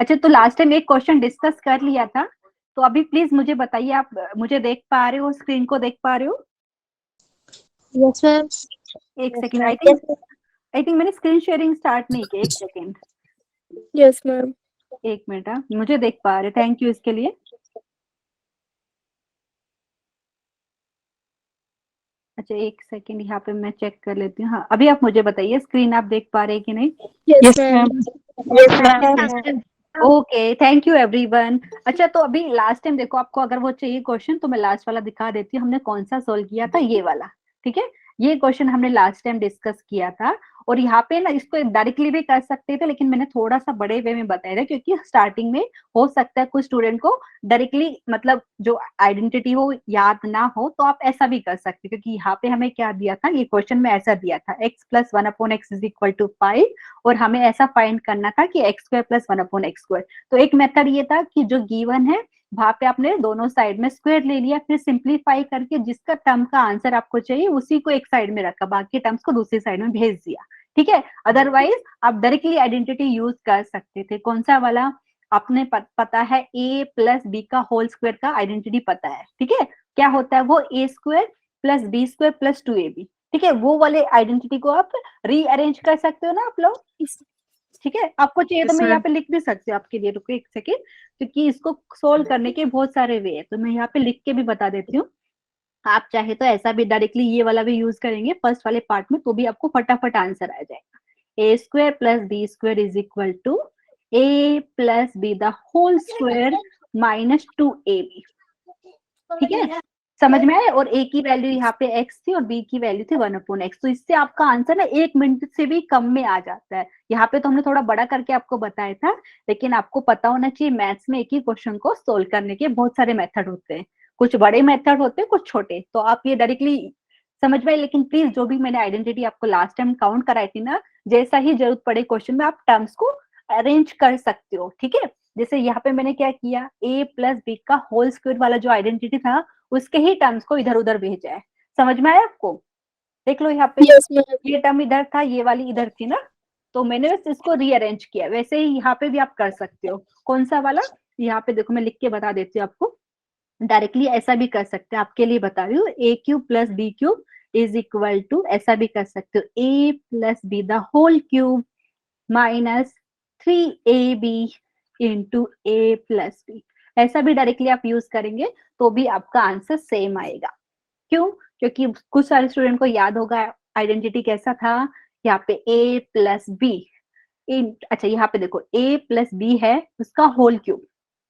अच्छा, तो last time एक क्वेश्चन डिस्कस कर लिया था, तो अभी प्लीज मुझे बताइए, आप मुझे देख पा रहे हो, स्क्रीन को देख पा रहे हो? Yes ma'am. एक सेकेंड, आई थिंक मैंने स्क्रीन शेयरिंग स्टार्ट नहीं की, एक सेकेंड, यस मैम। एक मिनट। मुझे देख पा रहे, थैंक यू इसके लिए। अच्छा एक सेकेंड, यहाँ पे मैं चेक कर लेती हूँ। हाँ, अभी आप मुझे बताइए, स्क्रीन आप देख पा रहे हैं कि नहीं? Yes ma'am. Okay, thank you everyone. अच्छा, तो अभी लास्ट टाइम देखो, आपको अगर वो चाहिए क्वेश्चन तो मैं लास्ट वाला दिखा देती हूँ, हमने कौन सा सोल्व किया था, ये वाला। ठीक है, ये क्वेश्चन हमने लास्ट टाइम डिस्कस किया था। और यहाँ पे ना इसको डायरेक्टली भी कर सकते थे, लेकिन मैंने थोड़ा सा बड़े वे में बताया था, क्योंकि स्टार्टिंग में हो सकता है कुछ स्टूडेंट को डायरेक्टली मतलब जो आइडेंटिटी हो याद ना हो, तो आप ऐसा भी कर सकते, क्योंकि यहाँ पे हमें क्या दिया था, ये क्वेश्चन में ऐसा दिया था, x plus 1/x is equal to 5, और हमें ऐसा फाइंड करना था कि x square plus 1/x square. तो एक मेथड ये था कि जो गिवन है वहां पे आपने दोनों साइड में स्क्वायर ले लिया, फिर सिंप्लीफाई करके जिसका टर्म का आंसर आपको चाहिए उसी को एक साइड में रखा, बाकी टर्म्स को दूसरी साइड में भेज दिया। ठीक है, अदरवाइज आप डायरेक्टली आइडेंटिटी यूज कर सकते थे। कौन सा वाला? आपने पता है a प्लस बी का होल स्क्वायर का आइडेंटिटी पता है, ठीक है, क्या होता है वो, a square plus B square plus 2ab। ठीक है, वो वाले आइडेंटिटी को आप रीअरेंज कर सकते हो ना आप लोग। ठीक है, आपको चाहिए तो मैं यहाँ पे लिख भी सकती हूँ आपके लिए, रुको एक सेकेंड, क्योंकि इसको सोल्व करने के बहुत सारे वे है, तो मैं यहाँ पे लिख के भी बता देती हूँ। आप चाहे तो ऐसा भी डायरेक्टली ये वाला भी यूज करेंगे फर्स्ट वाले पार्ट में, तो भी आपको फटाफट आंसर आ जाएगा। A square plus B square is equal to A plus B the whole square minus 2ab। ठीक है, समझ में आया? और a की वैल्यू यहाँ पे x थी और b की वैल्यू थी 1/x, तो इससे आपका आंसर ना 1 मिनट से भी कम में आ जाता है। यहाँ पे तो हमने थोड़ा बड़ा करके आपको बताया था, लेकिन आपको पता होना चाहिए मैथ्स में एक ही क्वेश्चन को सोल्व करने के बहुत सारे मेथड होते हैं, कुछ बड़े मेथड होते हैं, कुछ छोटे, तो आप ये डायरेक्टली समझ में। लेकिन प्लीज जो भी मैंने आइडेंटिटी आपको लास्ट टाइम काउंट कराई थी ना, जैसा ही जरूरत पड़े क्वेश्चन में आप टर्म्स को अरेंज कर सकते हो। ठीक है, जैसे यहाँ पे मैंने क्या किया, a प्लस बी का होल स्क्वायर वाला जो आइडेंटिटी था उसके ही टर्म्स को इधर उधर भेजा है। समझ में आया आपको? देख लो यहाँ पे, यस मैम। ये टर्म इधर था, ये वाली इधर थी ना, तो मैंने बस इसको रीअरेंज किया। वैसे ही यहाँ पे भी आप कर सकते हो। कौन सा वाला? यहाँ पे देखो, मैं लिख के बता देती हूँ आपको, डायरेक्टली ऐसा भी कर सकते हैं, आपके लिए बता रही हूँ। A cube plus B cube is equal to, ऐसा भी कर सकते हो, A plus B the whole cube minus 3ab into A plus B. ऐसा भी डायरेक्टली आप यूज करेंगे तो भी आपका आंसर सेम आएगा। क्यों? क्योंकि कुछ सारे स्टूडेंट को याद होगा आइडेंटिटी कैसा था, यहाँ पे a प्लस बी इन, अच्छा यहाँ पे देखो a प्लस बी है उसका होल क्यूब।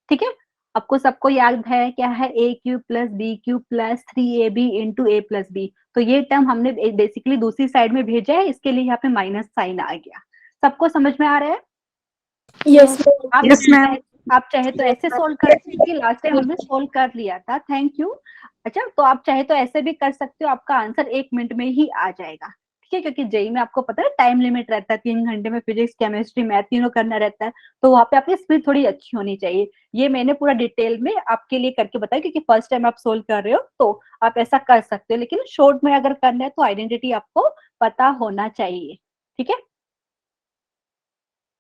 ठीक है, आपको सबको याद है क्या है, a cube plus B cube plus 3ab into A plus b. तो ये टर्म हमने बेसिकली दूसरी साइड में भेजा है, इसके लिए यहाँ पे माइनस साइन आ गया। सबको समझ में आ रहा है? यस आप मैम। आप चाहे तो ऐसे सोल्व कर सकते, लास्ट टाइम हमने सोल्व कर लिया था, थैंक यू। अच्छा, तो आप चाहे तो ऐसे भी कर सकते हो, आपका आंसर 1 मिनट में ही आ जाएगा। ठीक है, क्योंकि जेई में आपको पता है टाइम लिमिट रहता है, 3 घंटे में फिजिक्स केमिस्ट्री मैथ तीनों करना रहता है, तो वहां पे आपकी स्पीड थोड़ी अच्छी होनी चाहिए। ये मैंने पूरा डिटेल में आपके लिए करके बताया, क्योंकि फर्स्ट टाइम आप सोल्व कर रहे हो, तो आप ऐसा कर सकते हो, लेकिन शॉर्ट में अगर करना है तो आइडेंटिटी आपको पता होना चाहिए। ठीक है,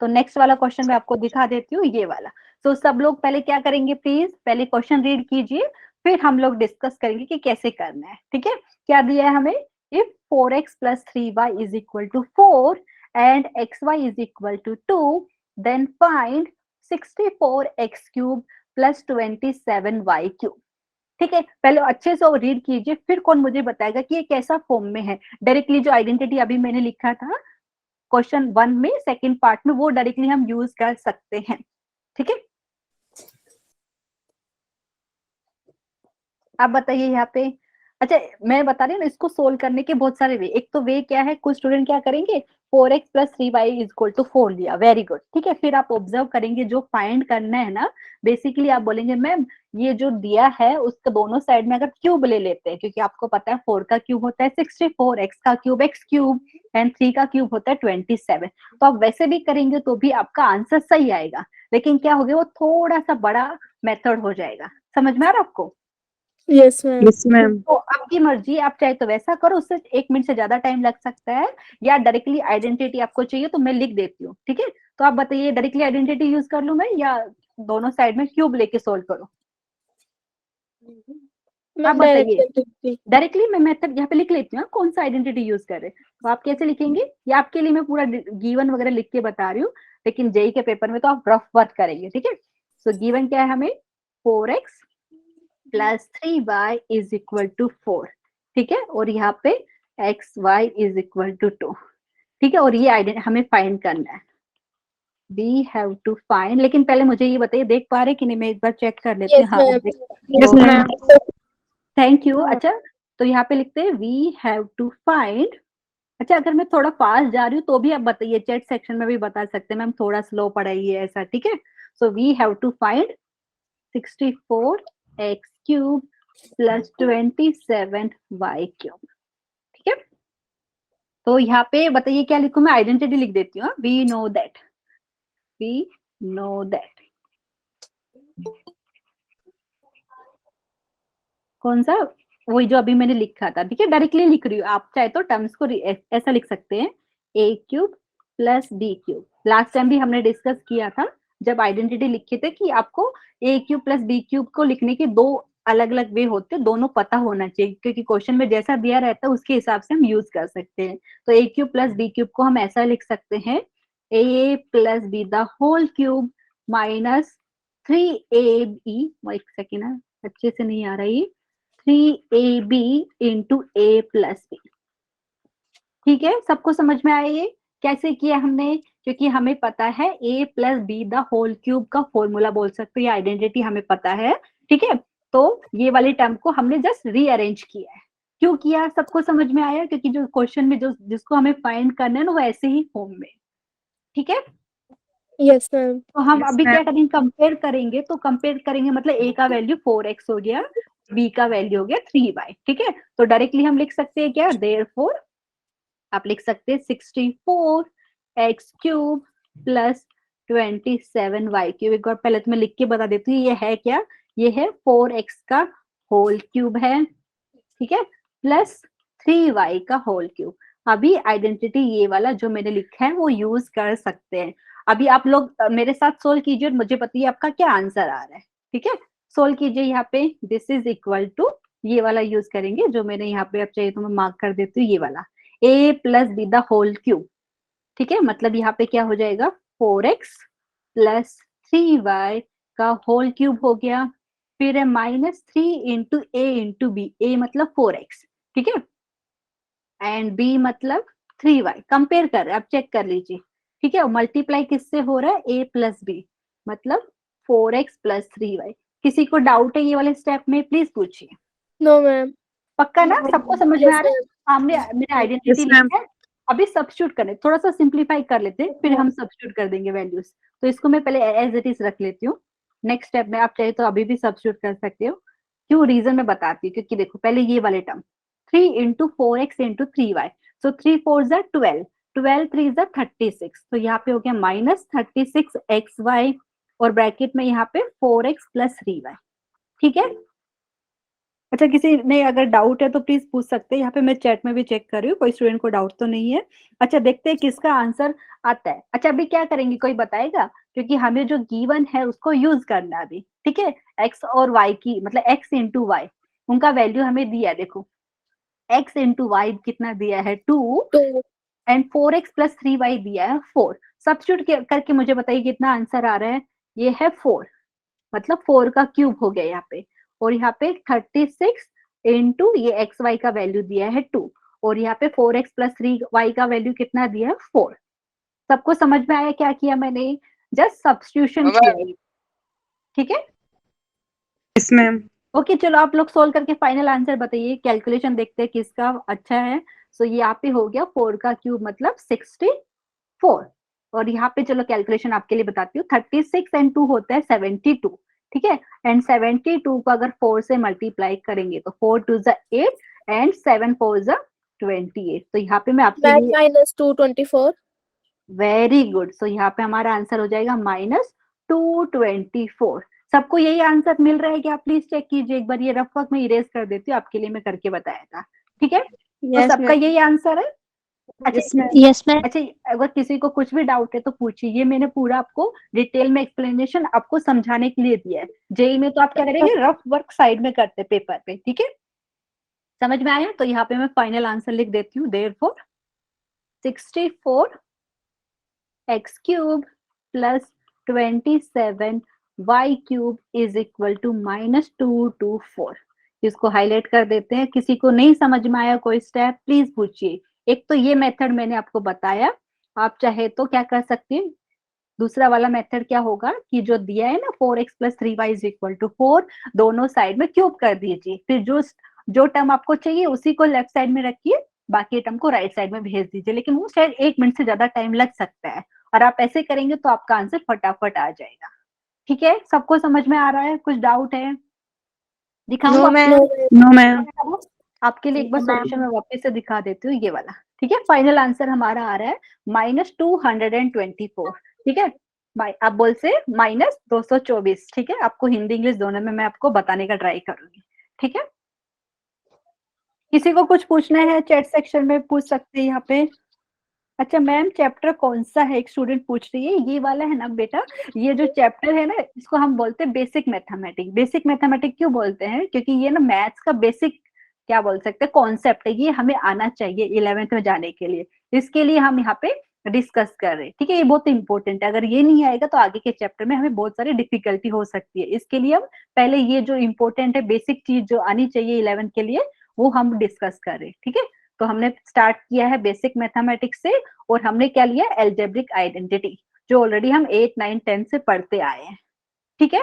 तो नेक्स्ट वाला क्वेश्चन मैं आपको दिखा देती हूँ, ये वाला। तो सब लोग पहले क्या करेंगे, प्लीज पहले क्वेश्चन रीड कीजिए, फिर हम लोग डिस्कस करेंगे कि कैसे करना है। ठीक है, क्या दिया है हमें, if 4x plus 3y is equal to 4 and xy is equal to 2, then find 64x cube plus 27y cube. ठीक है, पहले अच्छे से रीड कीजिए, फिर कौन मुझे बताएगा कि ये कैसा फॉर्म में है। डायरेक्टली जो आइडेंटिटी अभी मैंने लिखा था क्वेश्चन 1 में सेकंड पार्ट में, वो डायरेक्टली हम यूज कर सकते हैं। ठीक है, आप बताइए यहाँ पे। अच्छा, मैं बता रही हूँ ना, इसको सोल्व करने के बहुत सारे वे। एक तो वे क्या है, कुछ स्टूडेंट क्या करेंगे, 4x plus 3y is equal to 4 लिया, वेरी गुड। ठीक है, फिर आप ऑब्जर्व करेंगे जो फाइंड करना है ना, बेसिकली आप बोलेंगे मैम ये जो दिया है उसके दोनों साइड में अगर क्यूब ले लेते हैं, क्योंकि आपको पता है 4 का क्यूब होता है 64, x का क्यूब x क्यूब एंड 3 का क्यूब होता है 27। तो आप वैसे भी करेंगे तो भी आपका आंसर सही आएगा, लेकिन क्या हो गया, वो थोड़ा सा बड़ा मेथड हो जाएगा। समझ में आ रहा है आपको? Yes ma'am. तो आपकी मर्जी, आप चाहे तो वैसा करो, उससे 1 मिनट से ज्यादा टाइम लग सकता है, या डायरेक्टली आइडेंटिटी आपको चाहिए तो मैं लिख देती हूँ। ठीक है, तो आप बताइए डायरेक्टली आइडेंटिटी यूज कर लूं मैं या दोनों साइड में क्यूब लेके सोल्व करूं? आप मैम बताइए। डायरेक्टली। डायरेक्टली मैं मेथड यहाँ पे लिख लेती हूँ कौन सा आइडेंटिटी यूज करे, तो आप कैसे लिखेंगे ये आपके लिए मैं पूरा गिवन वगैरह लिख के बता रही हूँ, लेकिन जेई के पेपर में तो आप रफ वर्क करेंगे, ठीक है। सो गिवन क्या है हमें, 4x plus 3y is equal to 4, ठीक है, और यहाँ पे xy इज इक्वल टू 2, ठीक है, और ये हमें फाइंड करना है, वी हैव टू फाइंड। लेकिन पहले मुझे ये बताइए देख पा रहे कि नहीं, मैं एक बार चेक कर लेती हूँ। यस हाँ ma'am. Yes okay, ma'am. Thank you. अच्छा तो यहाँ पे लिखते हैं वी हैव टू फाइंड। अच्छा अगर मैं थोड़ा फास्ट जा रही हूँ तो भी आप बताइए, चैट सेक्शन में भी बता सकते हैं मैम थोड़ा स्लो पढ़ाइए ऐसा, ठीक है। So we have to find 64x cube plus 27y cube, ठीक है। तो यहाँ पे बताइए क्या लिखूं मैं, आइडेंटिटी लिख देती हूँ, we know that, we know that कौन सा, वही जो अभी मैंने लिखा था, ठीक है, डायरेक्टली लिख रही हूँ, आप चाहे तो टर्म्स को ऐसा लिख सकते हैं, A cube plus B cube. Last time भी हमने डिस्कस किया था जब आइडेंटिटी लिखे थे कि आपको ए क्यूब प्लस बी क्यूब को लिखने के दो अलग अलग वे होते हैं, दोनों पता होना चाहिए क्योंकि क्वेश्चन में जैसा दिया रहता है उसके हिसाब से हम यूज कर सकते हैं। तो A cube plus B cube को हम ऐसा लिख सकते हैं, A plus B the whole cube minus 3ab, एक सेकेंड है अच्छे से नहीं आ रही, 3ab इंटू ए प्लस बी, ठीक है। सबको समझ में आया ये कैसे किया हमने, क्योंकि हमें पता है a plus B the whole cube का फॉर्मूला बोल सकते हैं, आइडेंटिटी हमें पता है, ठीक है। तो ये वाली टर्म को हमने जस्ट रीअरेंज किया है। क्यों किया, सबको समझ में आया, क्योंकि जो क्वेश्चन में जो जिसको हमें फाइंड करना है ना वो ऐसे ही फॉर्म में, ठीक है। Yes ma'am. तो हम अभी क्या करेंगे, कंपेयर करेंगे, तो कंपेयर करेंगे मतलब a का वैल्यू 4x हो गया, b का वैल्यू हो गया 3y, ठीक है। तो डायरेक्टली हम लिख सकते हैं क्या, देयरफॉर आप लिख सकते हैं 64x cube plus 27y cube. एक बार पहले तो मैं लिख के बता देती हूँ ये है क्या, ये है 4x का होल क्यूब है, ठीक है, प्लस 3y का होल क्यूब। अभी आइडेंटिटी ये वाला जो मैंने लिखा है वो यूज कर सकते हैं। अभी आप लोग मेरे साथ सोल्व कीजिए और मुझे बताइए आपका क्या आंसर आ रहा है, ठीक है। सोल्व कीजिए, यहाँ पे दिस इज इक्वल टू ये वाला यूज करेंगे जो मैंने यहाँ पे, अब चाहिए तो मैं मार्क कर देती हूँ ये वाला, a plus B the whole cube, ठीक है, मतलब यहाँ पे क्या हो जाएगा 4x प्लस 3y का होल क्यूब हो गया, फिर है माइनस 3 इंटू ए इंटू बी, ए मतलब 4x, ठीक है, एंड b मतलब 3y। कंपेयर कर रहे हैं, आप चेक कर लीजिए, ठीक है, और मल्टीप्लाई किससे हो रहा है, a प्लस बी मतलब 4x प्लस 3y। किसी को डाउट है ये वाले स्टेप में प्लीज पूछिए। No ma'am. पक्का ना, सबको समझ में यस आ रहा है। मैम। हमने मैंने आइडेंटिटी लिखा है, अभी सब्स्टिट्यूट करने, थोड़ा सा सिंप्लीफाई कर लेते हैं फिर हम सब्स्टिट्यूट कर देंगे वैल्यूज। तो इसको मैं पहले एज इट इज रख लेती हूँ, नेक्स्ट स्टेप में आप चाहे तो अभी भी सब्स्टिट्यूट कर सकते हो। क्यों, रीजन में बताती हूँ, क्योंकि देखो पहले ये वाले term 3 into 4x into 3y, सो 3 4 जा 12, 12 3 जा 36, तो यहाँ पे हो गया माइनस 36xy और ब्रैकेट में यहाँ पे 4x प्लस 3y, ठीक है। अच्छा किसी ने अगर डाउट है तो प्लीज पूछ सकते हैं, यहाँ पे मैं चैट में भी चेक कर रही हूँ, कोई स्टूडेंट को डाउट तो नहीं है। अच्छा देखते हैं किसका आंसर आता है। अच्छा अभी क्या करेंगे, कोई बताएगा, क्योंकि हमें जो गिवन है उसको यूज करना है अभी, ठीक है। एक्स और वाई की मतलब एक्स इंटू वाई, उनका वैल्यू हमें दिया है, देखो एक्स इंटू वाई कितना दिया है 2 तो एंड 4x प्लस 3y दिया है 4। सब्स्टिट्यूट करके मुझे बताइए कितना आंसर आ रहा है, ये है 4, मतलब 4 का क्यूब हो गया यहाँ पे, और यहाँ पे 36 इंटू ये एक्स वाई का वैल्यू दिया है 2, और यहाँ पे 4x प्लस 3y का वैल्यू कितना दिया है 4। सबको समझ में आया क्या किया मैंने, जस्ट सब्स्टिट्यूशन किया है, ठीक है। Yes ma'am. ओके चलो आप लोग सोल्व करके फाइनल आंसर बताइए, कैलकुलेशन देखते हैं किसका अच्छा है। सो ये यहाँ पे हो गया 4 का क्यूब मतलब 64, और यहाँ पे चलो कैलकुलेशन आपके लिए बताती हूँ, 36 एंड 2 होता है 72, ठीक है, एंड 72 को अगर 4 से मल्टीप्लाई करेंगे तो 4 2 जा 8 एंड 7 4 जा 28, तो यहाँ पे मैं आपके लिए, माइनस 224। वेरी गुड, सो यहाँ पे हमारा आंसर हो जाएगा -224। सबको यही आंसर मिल रहा है क्या, प्लीज चेक कीजिए एक बार, ये रफ वर्क में इरेज कर देती हूँ आपके लिए, मैं करके बताया था, ठीक है। तो यस सबका मैम। यही आंसर है, अच्छा यस मैम। अच्छा, अगर किसी को कुछ भी डाउट है तो पूछिए, ये मैंने पूरा आपको डिटेल में एक्सप्लेनेशन आपको समझाने के लिए दिया है। जेई में तो आप क्या करेंगे, रफ वर्क साइड में करते पेपर पे, ठीक है, समझ में आया? तो यहाँ पे मैं फाइनल आंसर लिख देती हूँ, therefore 64 x cube plus 27 y cube is equal to -224। इसको हाईलाइट कर देते हैं। किसी को नहीं समझ में आया कोई स्टेप, प्लीज पूछिए। एक तो ये मेथड मैंने आपको बताया, आप चाहे तो क्या कर सकते हैं, दूसरा वाला मेथड क्या होगा कि जो दिया है ना 4x plus 3y is equal to 4, दोनों साइड में क्यूब कर दीजिए, फिर जो जो टर्म आपको चाहिए उसी को लेफ्ट साइड में रखिए, बाकी टर्म को राइट साइड में भेज दीजिए, लेकिन वो शायद 1 मिनट से ज्यादा टाइम लग सकता है, और आप ऐसे करेंगे तो आपका आंसर फटाफट आ जाएगा। ठीक है, सबको समझ में आ रहा है? कुछ डाउट है? दिखाऊं नो आपको? मैम। No ma'am. आपके लिए एक बार सॉल्यूशन में वापस से दिखा देती हूँ, ये वाला। ठीक है, फाइनल आंसर हमारा आ रहा है -224। ठीक है, आप बोल से -224। ठीक है, आपको हिंदी इंग्लिश दोनों में मैं आपको बताने का ट्राई करूंगी। ठीक है, किसी को कुछ पूछना है चैट सेक्शन में पूछ सकते हैं यहाँ पे। अच्छा मैम, चैप्टर कौन सा है, एक स्टूडेंट पूछ रही है। ये वाला है ना बेटा, ये जो चैप्टर है ना, इसको हम बोलते हैं बेसिक मैथमेटिक्स। बेसिक मैथमेटिक्स क्यों बोलते हैं, क्योंकि ये ना मैथ्स का बेसिक क्या बोल सकते हैं कॉन्सेप्ट है, ये हमें आना चाहिए 11th में जाने के लिए, इसके लिए हम यहाँ पे डिस्कस कर रहे हैं। ठीक है, ये बहुत इंपॉर्टेंट है, अगर ये नहीं आएगा तो आगे के चैप्टर में हमें बहुत सारी डिफिकल्टी हो सकती है। इसके लिए हम पहले ये जो इंपॉर्टेंट है बेसिक चीज जो आनी चाहिए 11th के लिए, वो हम डिस्कस कर रहे हैं। ठीक है, तो हमने स्टार्ट किया है बेसिक मैथमेटिक्स से, और हमने क्या लिया, एल्जेब्रिक आइडेंटिटी, जो ऑलरेडी हम 8, 9, 10 से पढ़ते आए हैं। ठीक है,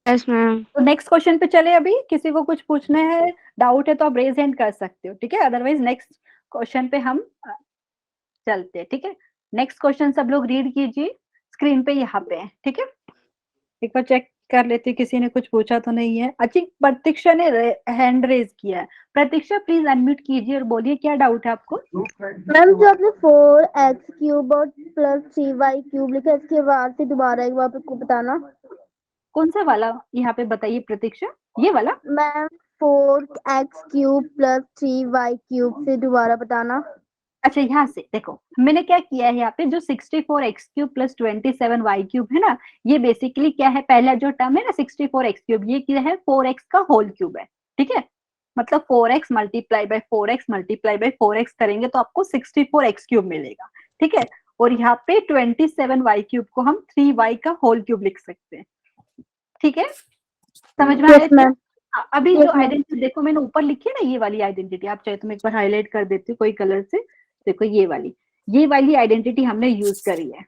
यस मैम। तो नेक्स्ट क्वेश्चन पे चले। अभी किसी को कुछ पूछना है, डाउट है तो आप रेज हैंड कर सकते हो। ठीक है, अदरवाइज नेक्स्ट क्वेश्चन पे हम चलते हैं। ठीक है, नेक्स्ट क्वेश्चन सब लोग रीड कीजिए, स्क्रीन पे यहाँ पे है। ठीक है, एक बार चेक कर लेते किसी ने कुछ पूछा तो नहीं है। अच्छी, प्रतीक्षा ने हैंड रेज किया है। प्रतीक्षा प्लीज अनम्यूट कीजिए और बोलिए क्या डाउट है आपको। मैम जो आपने 4x³ और +3y³ लिखा है, इसके बाद से दोबारा एक बार आपको बताना। कौन सा वाला यहाँ पे बताइए प्रतीक्षा, ये वाला? मैम 4x³ +3y³ से दोबारा बताना। अच्छा, यहाँ से देखो मैंने क्या किया है, यहाँ पे जो 64x³ प्लस 27y³ है ना, ये बेसिकली क्या है, पहला जो टर्म है ना 64x³, ये क्या है 4x का होल क्यूब है। ठीक है, मतलब 4x multiply by 4x multiply by 4x करेंगे तो आपको 64x³ मिलेगा। ठीक है, और यहाँ पे 27y³ को हम 3y का होल क्यूब लिख सकते हैं। ठीक है, समझ में आया क्या? अभी जो आइडेंटिटी देखो मैंने ऊपर लिखी है ना, ये वाली आइडेंटिटी, आप चाहे तो मैं एक बार हाईलाइट कर देती हूँ कोई कलर से। देखो ये वाली आइडेंटिटी हमने यूज करी है।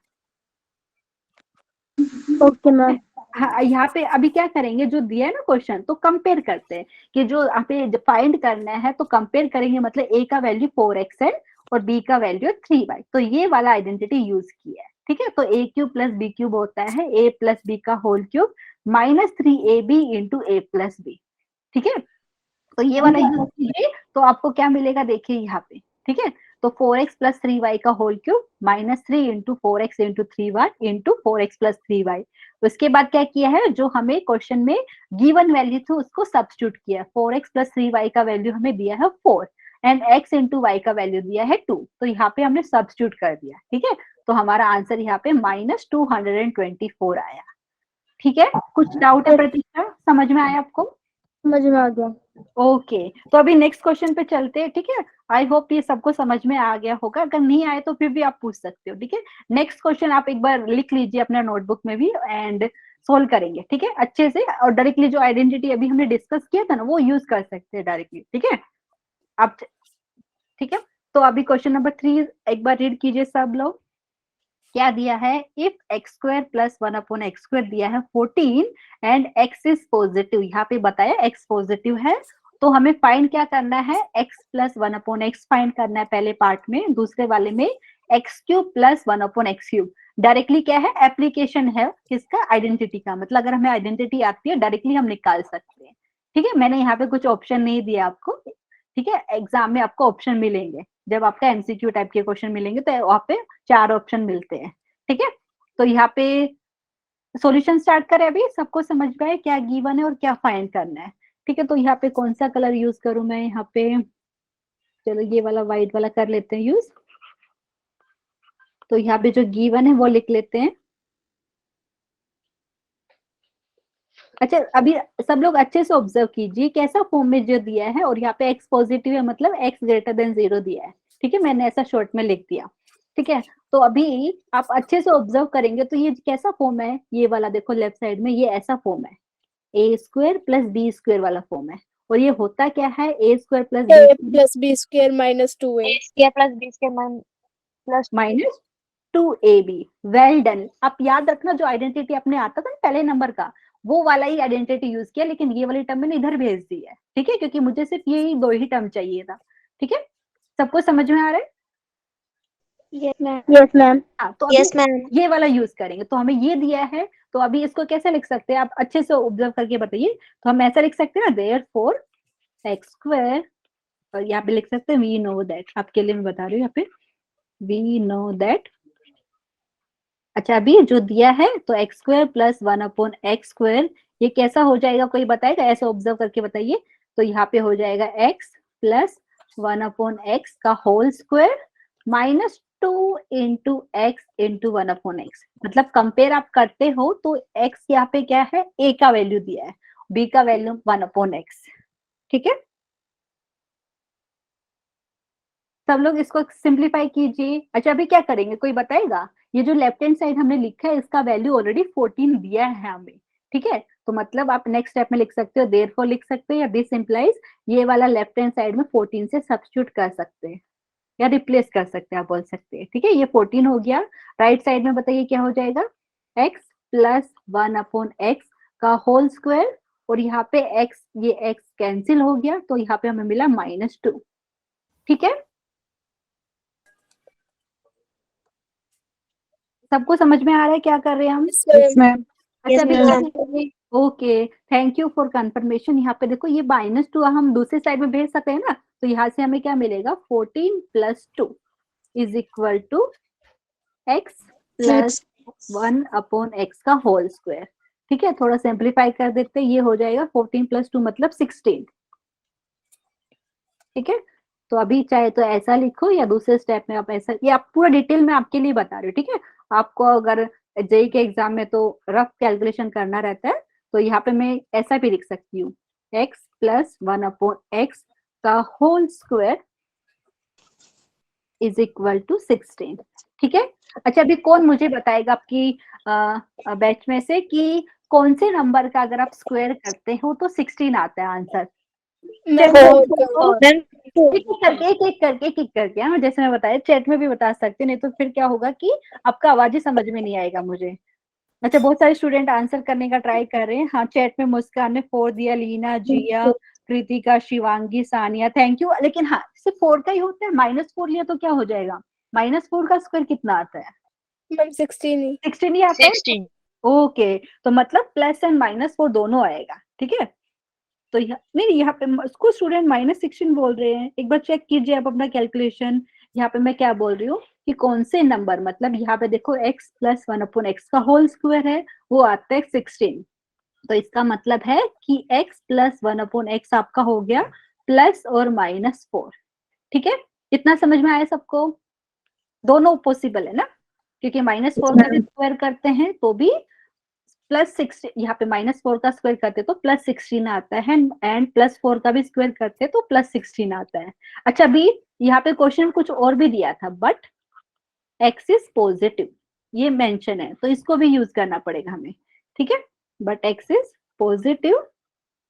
Okay ma'am. हाँ, यहाँ पे अभी क्या करेंगे, जो दिया है ना क्वेश्चन, तो कंपेयर करते हैं कि जो यहाँ पे फाइंड करना है, तो कंपेयर करेंगे, मतलब ए का वैल्यू 4x है और बी का वैल्यू 3y, तो ये वाला आइडेंटिटी यूज किया है। ठीक है, तो a³ प्लस b³ होता है a प्लस बी का whole cube -3ab into a plus b. ठीक है, तो ये वाला यूज कीजिए तो आपको क्या मिलेगा, देखिए यहाँ पे। ठीक है, तो 4x प्लस 3y का whole cube -3 into 4x into 3y into 4x plus 3y। उसके बाद क्या किया है, जो हमें क्वेश्चन में गिवन वैल्यू थी उसको सब्स्टिट्यूट किया। 4x प्लस 3y का वैल्यू हमें दिया है 4 एंड x इंटू वाई का वैल्यू दिया है 2, तो यहाँ पे हमने सब्स्टिट्यूट कर दिया। ठीक है, तो हमारा आंसर यहाँ पे -224 आया। ठीक है, कुछ डाउट है प्रतीक्षा, समझ में आया आपको? समझ में आ गया। ओके, तो अभी नेक्स्ट क्वेश्चन पे चलते हैं। ठीक है, आई होप ये सबको समझ में आ गया होगा, अगर नहीं आए तो फिर भी आप पूछ सकते हो। ठीक है, नेक्स्ट क्वेश्चन आप एक बार लिख लीजिए अपना नोटबुक में भी एंड सोल्व करेंगे। ठीक है, अच्छे से, और डायरेक्टली जो आइडेंटिटी अभी हमने डिस्कस किया था ना, वो यूज कर सकते हैं डायरेक्टली। ठीक है, आप ठीक है, तो अभी क्वेश्चन नंबर 3 एक बार रीड कीजिए सब लोग। क्या दिया है, इफ x² प्लस 1/x² दिया है 14 एंड x इज पॉजिटिव, यहाँ पे बताया x पॉजिटिव है, तो हमें फाइंड क्या करना है, x प्लस 1/x फाइंड करना है पहले पार्ट में, दूसरे वाले में x³ प्लस 1/x³। डायरेक्टली क्या है, एप्लीकेशन है किसका, आइडेंटिटी का, मतलब अगर हमें आइडेंटिटी आती है डायरेक्टली हम निकाल सकते हैं। ठीक है, मैंने यहाँ पे कुछ ऑप्शन नहीं दिया आपको। ठीक है, एग्जाम में आपको ऑप्शन मिलेंगे, जब आपका एमसीक्यू टाइप के क्वेश्चन मिलेंगे तो वहाँ पे 4 ऑप्शन मिलते हैं। ठीक है, तो यहाँ पे सॉल्यूशन स्टार्ट करें। अभी सबको समझ में आया क्या गिवन है और क्या फाइंड करना है? ठीक है, तो यहाँ पे कौन सा कलर यूज करूं मैं, यहाँ पे चलो ये वाला व्हाइट वाला कर लेते हैं यूज। तो यहाँ पे जो गिवन है वो लिख लेते हैं। अच्छा अभी सब लोग अच्छे से ऑब्जर्व कीजिए कैसा फॉर्म में जो दिया है, और यहाँ पे एक्स पॉजिटिव है मतलब एक्स ग्रेटर देन 0 दिया है। ठीक है, मैंने ऐसा शॉर्ट में लिख दिया। ठीक है, तो अभी आप अच्छे से ऑब्जर्व करेंगे तो ये कैसा फॉर्म है, ये वाला देखो लेफ्ट साइड में, ये ऐसा फॉर्म है, A square plus B square वाला फॉर्म है। और ये होता क्या है, A square plus A B plus B square minus 2a square plus B square plus minus 2ab। Well done. आप याद रखना जो आइडेंटिटी अपने आता था ना पहले नंबर का, वो वाला ही आइडेंटिटी यूज किया, लेकिन ये वाली टर्म मैंने इधर भेज दी है। ठीक है, क्योंकि मुझे सिर्फ ये दो ही टर्म चाहिए था। ठीक है, सबको समझ में आ रहा है? यस मैम हाँ, तो अभी ये वाला यूज करेंगे। तो हमें ये दिया है, तो अभी इसको कैसे लिख सकते हैं, आप अच्छे से ऑब्जर्व करके बताइए। तो हम ऐसा लिख सकते हैं ना, देयरफॉर एक्स स्क्वायर, और यहाँ पे लिख सकते हैं वी नो दैट, आपके लिए मैं बता रही हूँ यहाँ पे, वी नो दैट। अच्छा अभी जो दिया है तो एक्स स्क्वायर प्लस 1/x², ये कैसा हो जाएगा, कोई बताएगा, ऐसे ऑब्जर्व करके बताइए। तो यहाँ पे हो जाएगा x प्लस 1/x का whole square minus 2 into x into 1/x। मतलब कंपेयर आप करते हो तो x यहाँ पे क्या है, a का वैल्यू दिया है, b का वैल्यू 1/x। ठीक है, सब लोग इसको सिंप्लीफाई कीजिए। अच्छा अभी क्या करेंगे, कोई बताएगा? ये जो लेफ्ट हैंड साइड हमने लिखा है इसका वैल्यू ऑलरेडी 14 दिया है हमें। ठीक है, तो मतलब आप नेक्स्ट स्टेप में लिख सकते हो देयरफॉर लिख सकते हो, या दिस इंप्लाइज ये वाला लेफ्ट हैंड साइड में 14 से सब्स्टिट्यूट कर सकते हैं या रिप्लेस कर सकते हैं, आप बोल सकते हैं। ठीक है, ये 14 हो गया। राइट साइड में बताइए क्या हो जाएगा, x प्लस 1/x का होल स्क्वायर, और यहाँ पे x, ये x कैंसिल हो गया तो यहाँ पे हमें मिला -2। ठीक है, सबको समझ में आ रहा है क्या कर रहे हैं हम? मैम अच्छा अभी ma'am. क्या करेंगे? Okay, thank you for confirmation. यहाँ पे देखो ये -2 हम दूसरे साइड में भेज सकते हैं ना, तो यहाँ से हमें क्या मिलेगा, 14 + 2 is equal to x plus 1/x का होल स्क्वायर। ठीक है, थोड़ा सिंप्लीफाई कर देते हैं, ये हो जाएगा 14 + 2 मतलब 16। ठीक है, तो अभी चाहे तो ऐसा लिखो या दूसरे स्टेप में आप ऐसा, ये आप पूरा डिटेल में आपके लिए बता रही हूँ। ठीक है, आपको अगर जेई के एग्जाम में तो रफ कैलकुलेशन करना रहता है, तो यहाँ पे मैं ऐसा भी लिख सकती हूँ, x प्लस 1/x का whole square is equal to 16। ठीक है, अच्छा अभी कौन मुझे बताएगा आपकी बैच में से कि कौन से नंबर का अगर आप स्क्वायर करते हो तो 16 आता है आंसर? एक एक करके हाँ, जैसे मैं बताया चैट में भी बता सकते, नहीं तो फिर क्या होगा कि आपका आवाज ही समझ में नहीं आएगा मुझे। अच्छा बहुत सारे स्टूडेंट आंसर करने का ट्राई कर रहे हैं। हाँ, चैट में मुस्कान ने 4 दिया, लीना, जिया, कृतिका, शिवांगी, सानिया, थैंक यू। लेकिन हाँ, सिर्फ 4 का ही होता है, -4 लिया तो क्या हो जाएगा, -4 का स्क्वायर कितना आता है? मैम 16 16 ही आता है। ओके, तो मतलब प्लस एंड -4 दोनों आएगा। ठीक है, तो नहीं यहाँ पे उसको स्टूडेंट -16 बोल रहे हैं, एक बार चेक कीजिए आप अपना कैलकुलेशन। यहाँ पे मैं क्या बोल रही हूँ कि कौन से नंबर, मतलब यहाँ पे देखो x प्लस 1/x का होल स्क्वायर है, वो आता है 16। तो इसका मतलब है कि x प्लस 1/x आपका हो गया प्लस और -4। ठीक है, इतना समझ में आया सबको? दोनों पॉसिबल है ना, क्योंकि -4 का भी स्क्वायर करते हैं तो भी +16, यहाँ पे -4 का स्क्वायर करते तो +16 आता है, एंड +4 का भी स्क्वायर करते तो +16 आता है। अच्छा अभी यहाँ पे क्वेश्चन कुछ और भी दिया था, बट x इज पॉजिटिव ये मेंशन है, तो इसको भी यूज करना पड़ेगा हमें। ठीक है, बट x इज पॉजिटिव।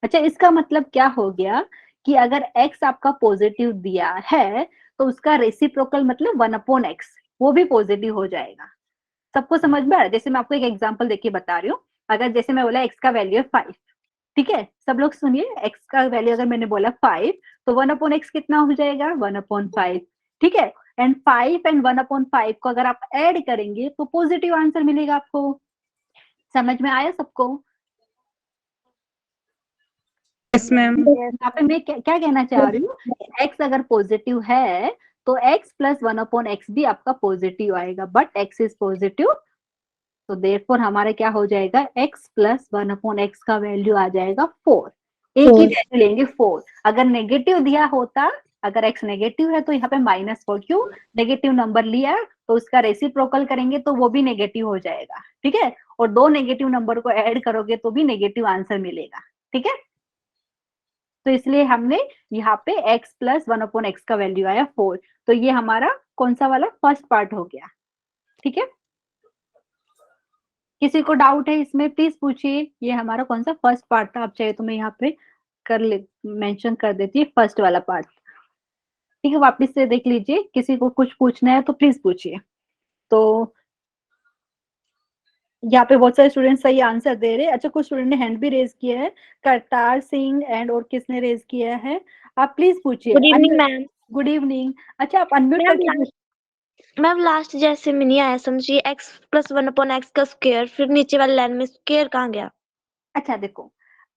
अच्छा इसका मतलब क्या हो गया कि अगर x आपका पॉजिटिव दिया है तो उसका रेसिप्रोकल मतलब 1/x वो भी पॉजिटिव हो जाएगा। सबको समझ में आ रहा है? जैसे मैं आपको एक एग्जांपल देके बता रही हूँ, अगर जैसे मैं बोला x का वैल्यू है 5, ठीक है, सब लोग सुनिए, x का वैल्यू अगर मैंने बोला 5 तो 1/x कितना हो जाएगा, 1/5। ठीक है, एंड 5 एंड 1/5 को अगर आप ऐड करेंगे तो पॉजिटिव आंसर मिलेगा आपको। समझ में आया सबको? यस मैम यहाँ पे मैं क्या कहना चाह रही हूँ, x अगर पॉजिटिव है तो x प्लस 1/x भी आपका पॉजिटिव आएगा, बट x इज पॉजिटिव, तो देयरफॉर हमारा क्या हो जाएगा, x प्लस 1/x का वैल्यू आ जाएगा 4। एक ही वैल्यू लेंगे 4। अगर नेगेटिव दिया होता अगर x नेगेटिव है तो यहाँ पे -4, क्यों? नेगेटिव नंबर लिया तो उसका रेसिप्रोकल करेंगे तो वो भी नेगेटिव हो जाएगा, ठीक है। और दो नेगेटिव नंबर को ऐड करोगे तो भी नेगेटिव आंसर मिलेगा, ठीक है। तो इसलिए हमने यहाँ पे x प्लस 1/x का वैल्यू आया 4। तो ये हमारा कौन सा वाला फर्स्ट पार्ट हो गया, ठीक है। किसी को डाउट है इसमें प्लीज पूछिए। ये हमारा कौन सा फर्स्ट पार्ट था, आप चाहे तो मैं यहाँ पे मेंशन कर देती है फर्स्ट वाला पार्ट, ठीक है। वापस से देख लीजिए, किसी को कुछ पूछना है तो प्लीज पूछिए। तो यहाँ पे बहुत सारे स्टूडेंट सही आंसर दे रहे हैं। अच्छा, कुछ स्टूडेंट ने हैंड भी रेज किया है, करतार सिंह एंड और किसने रेज किया है? आप प्लीज पूछिए। Good evening ma'am. Good evening. अच्छा, आप अनम्यूट करके मैम लास्ट जैसे में नहीं आया समझिए, x प्लस 1/x का स्क्वायर, फिर नीचे वाले लाइन में स्क्वायर कहाँ गया? अच्छा देखो,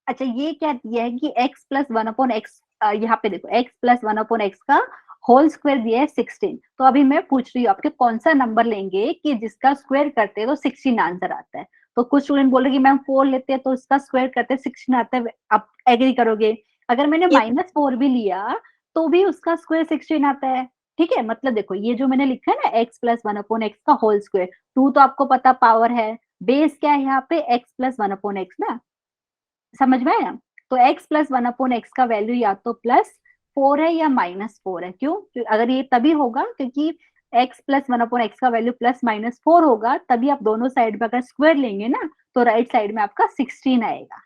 अच्छा ये क्या दिया है कि x प्लस 1/x, यहाँ पे देखो x प्लस 1/x का होल स्क्वायर दिया है 16। तो अभी मैं पूछ रही हूँ आपके कौन सा नंबर लेंगे कि जिसका स्क्वायर करते हैं तो 16 आंसर आता है। तो कुछ स्टूडेंट बोल रहे कि मैम 4 लेते हैं तो उसका स्क्वायर करते हैं 16 आता है, आप एग्री करोगे? अगर मैंने -4 भी लिया तो भी उसका स्क्वायर 16 आता है, ठीक है। मतलब देखो, ये जो मैंने लिखा है ना x प्लस 1/x का होल स्क्वायर, 2 तो आपको पता पावर है, बेस क्या है यहाँ पे x प्लस 1/x ना, समझ में आया? तो x प्लस 1/x का वैल्यू या तो +4 है या -4 है। क्यों? अगर ये तभी होगा क्योंकि x प्लस 1/x का वैल्यू +-4 होगा, तभी आप दोनों साइड में अगर स्क्वायर लेंगे ना तो राइट साइड में आपका 16 आएगा,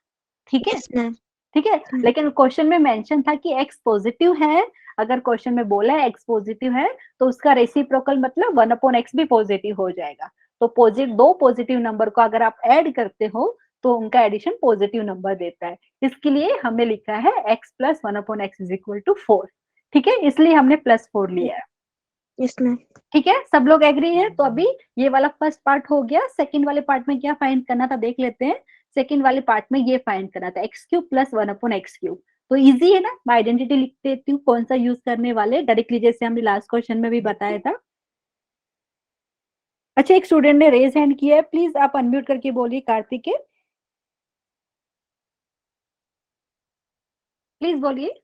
ठीक है। ठीक है, लेकिन क्वेश्चन में मेंशन था कि x पॉजिटिव है। अगर क्वेश्चन में बोला है x पॉजिटिव है तो उसका रेसिप्रोकल मतलब 1/x भी पॉजिटिव हो जाएगा। तो दो पॉजिटिव नंबर को अगर आप ऐड करते हो तो उनका एडिशन पॉजिटिव नंबर देता है। इसके लिए हमने लिखा है x plus 1/x is equal to 4, ठीक है। इसलिए हमने +4 लिया है, इसमें ठीक है। सब लोग एग्री है? तो अभी ये वाला फर्स्ट पार्ट हो गया। सेकंड वाले पार्ट में क्या फाइंड करना था देख लेते हैं। सेकंड वाले पार्ट में ये फाइंड करना था x³ प्लस 1/x³। तो इजी है ना, मैं आइडेंटिटी लिख देती हूँ कौन सा यूज करने वाले डायरेक्टली, जैसे हमने लास्ट क्वेश्चन में भी बताया था। अच्छा, एक स्टूडेंट ने रेज हैंड किया है, प्लीज आप अनम्यूट करके बोलिए। कार्तिक, प्लीज बोलिए।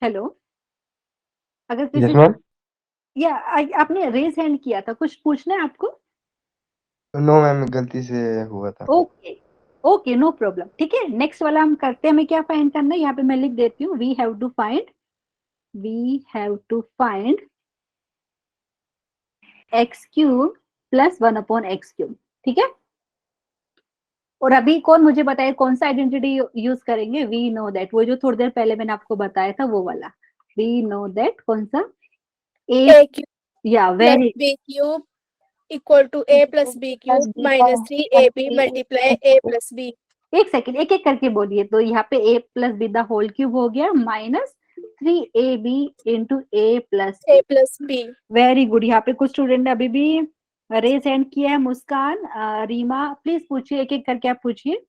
हेलो, अगर किसी यस मैम। या आपने रेज हैंड किया था, कुछ पूछना है आपको? नो मैम, गलती से हुआ था। ओके ओके, नो प्रॉब्लम, ठीक है। नेक्स्ट वाला हम करते हैं। हमें क्या फाइंड करना है, यहाँ पे मैं लिख देती हूँ, we have to find x³ plus 1/x³, ठीक है। और अभी कौन मुझे बताए कौन सा आइडेंटिटी यूज करेंगे? वी नो दैट, वो जो थोड़ी देर पहले मैंने आपको बताया था वो वाला। वी नो दैट कौन सा? A cube या plus very B cube equal to A plus B cube minus 3AB multiply A plus B. एक सेकेंड, एक एक करके बोलिए। तो यहाँ पे a plus B the whole cube हो गया -3ab into a plus B. Very good. यहाँ पे कुछ स्टूडेंट ने अभी भी रेज हैंड किया है। मुस्कान, रीमा, प्लीज पूछिए, एक एक करके आप पूछिए।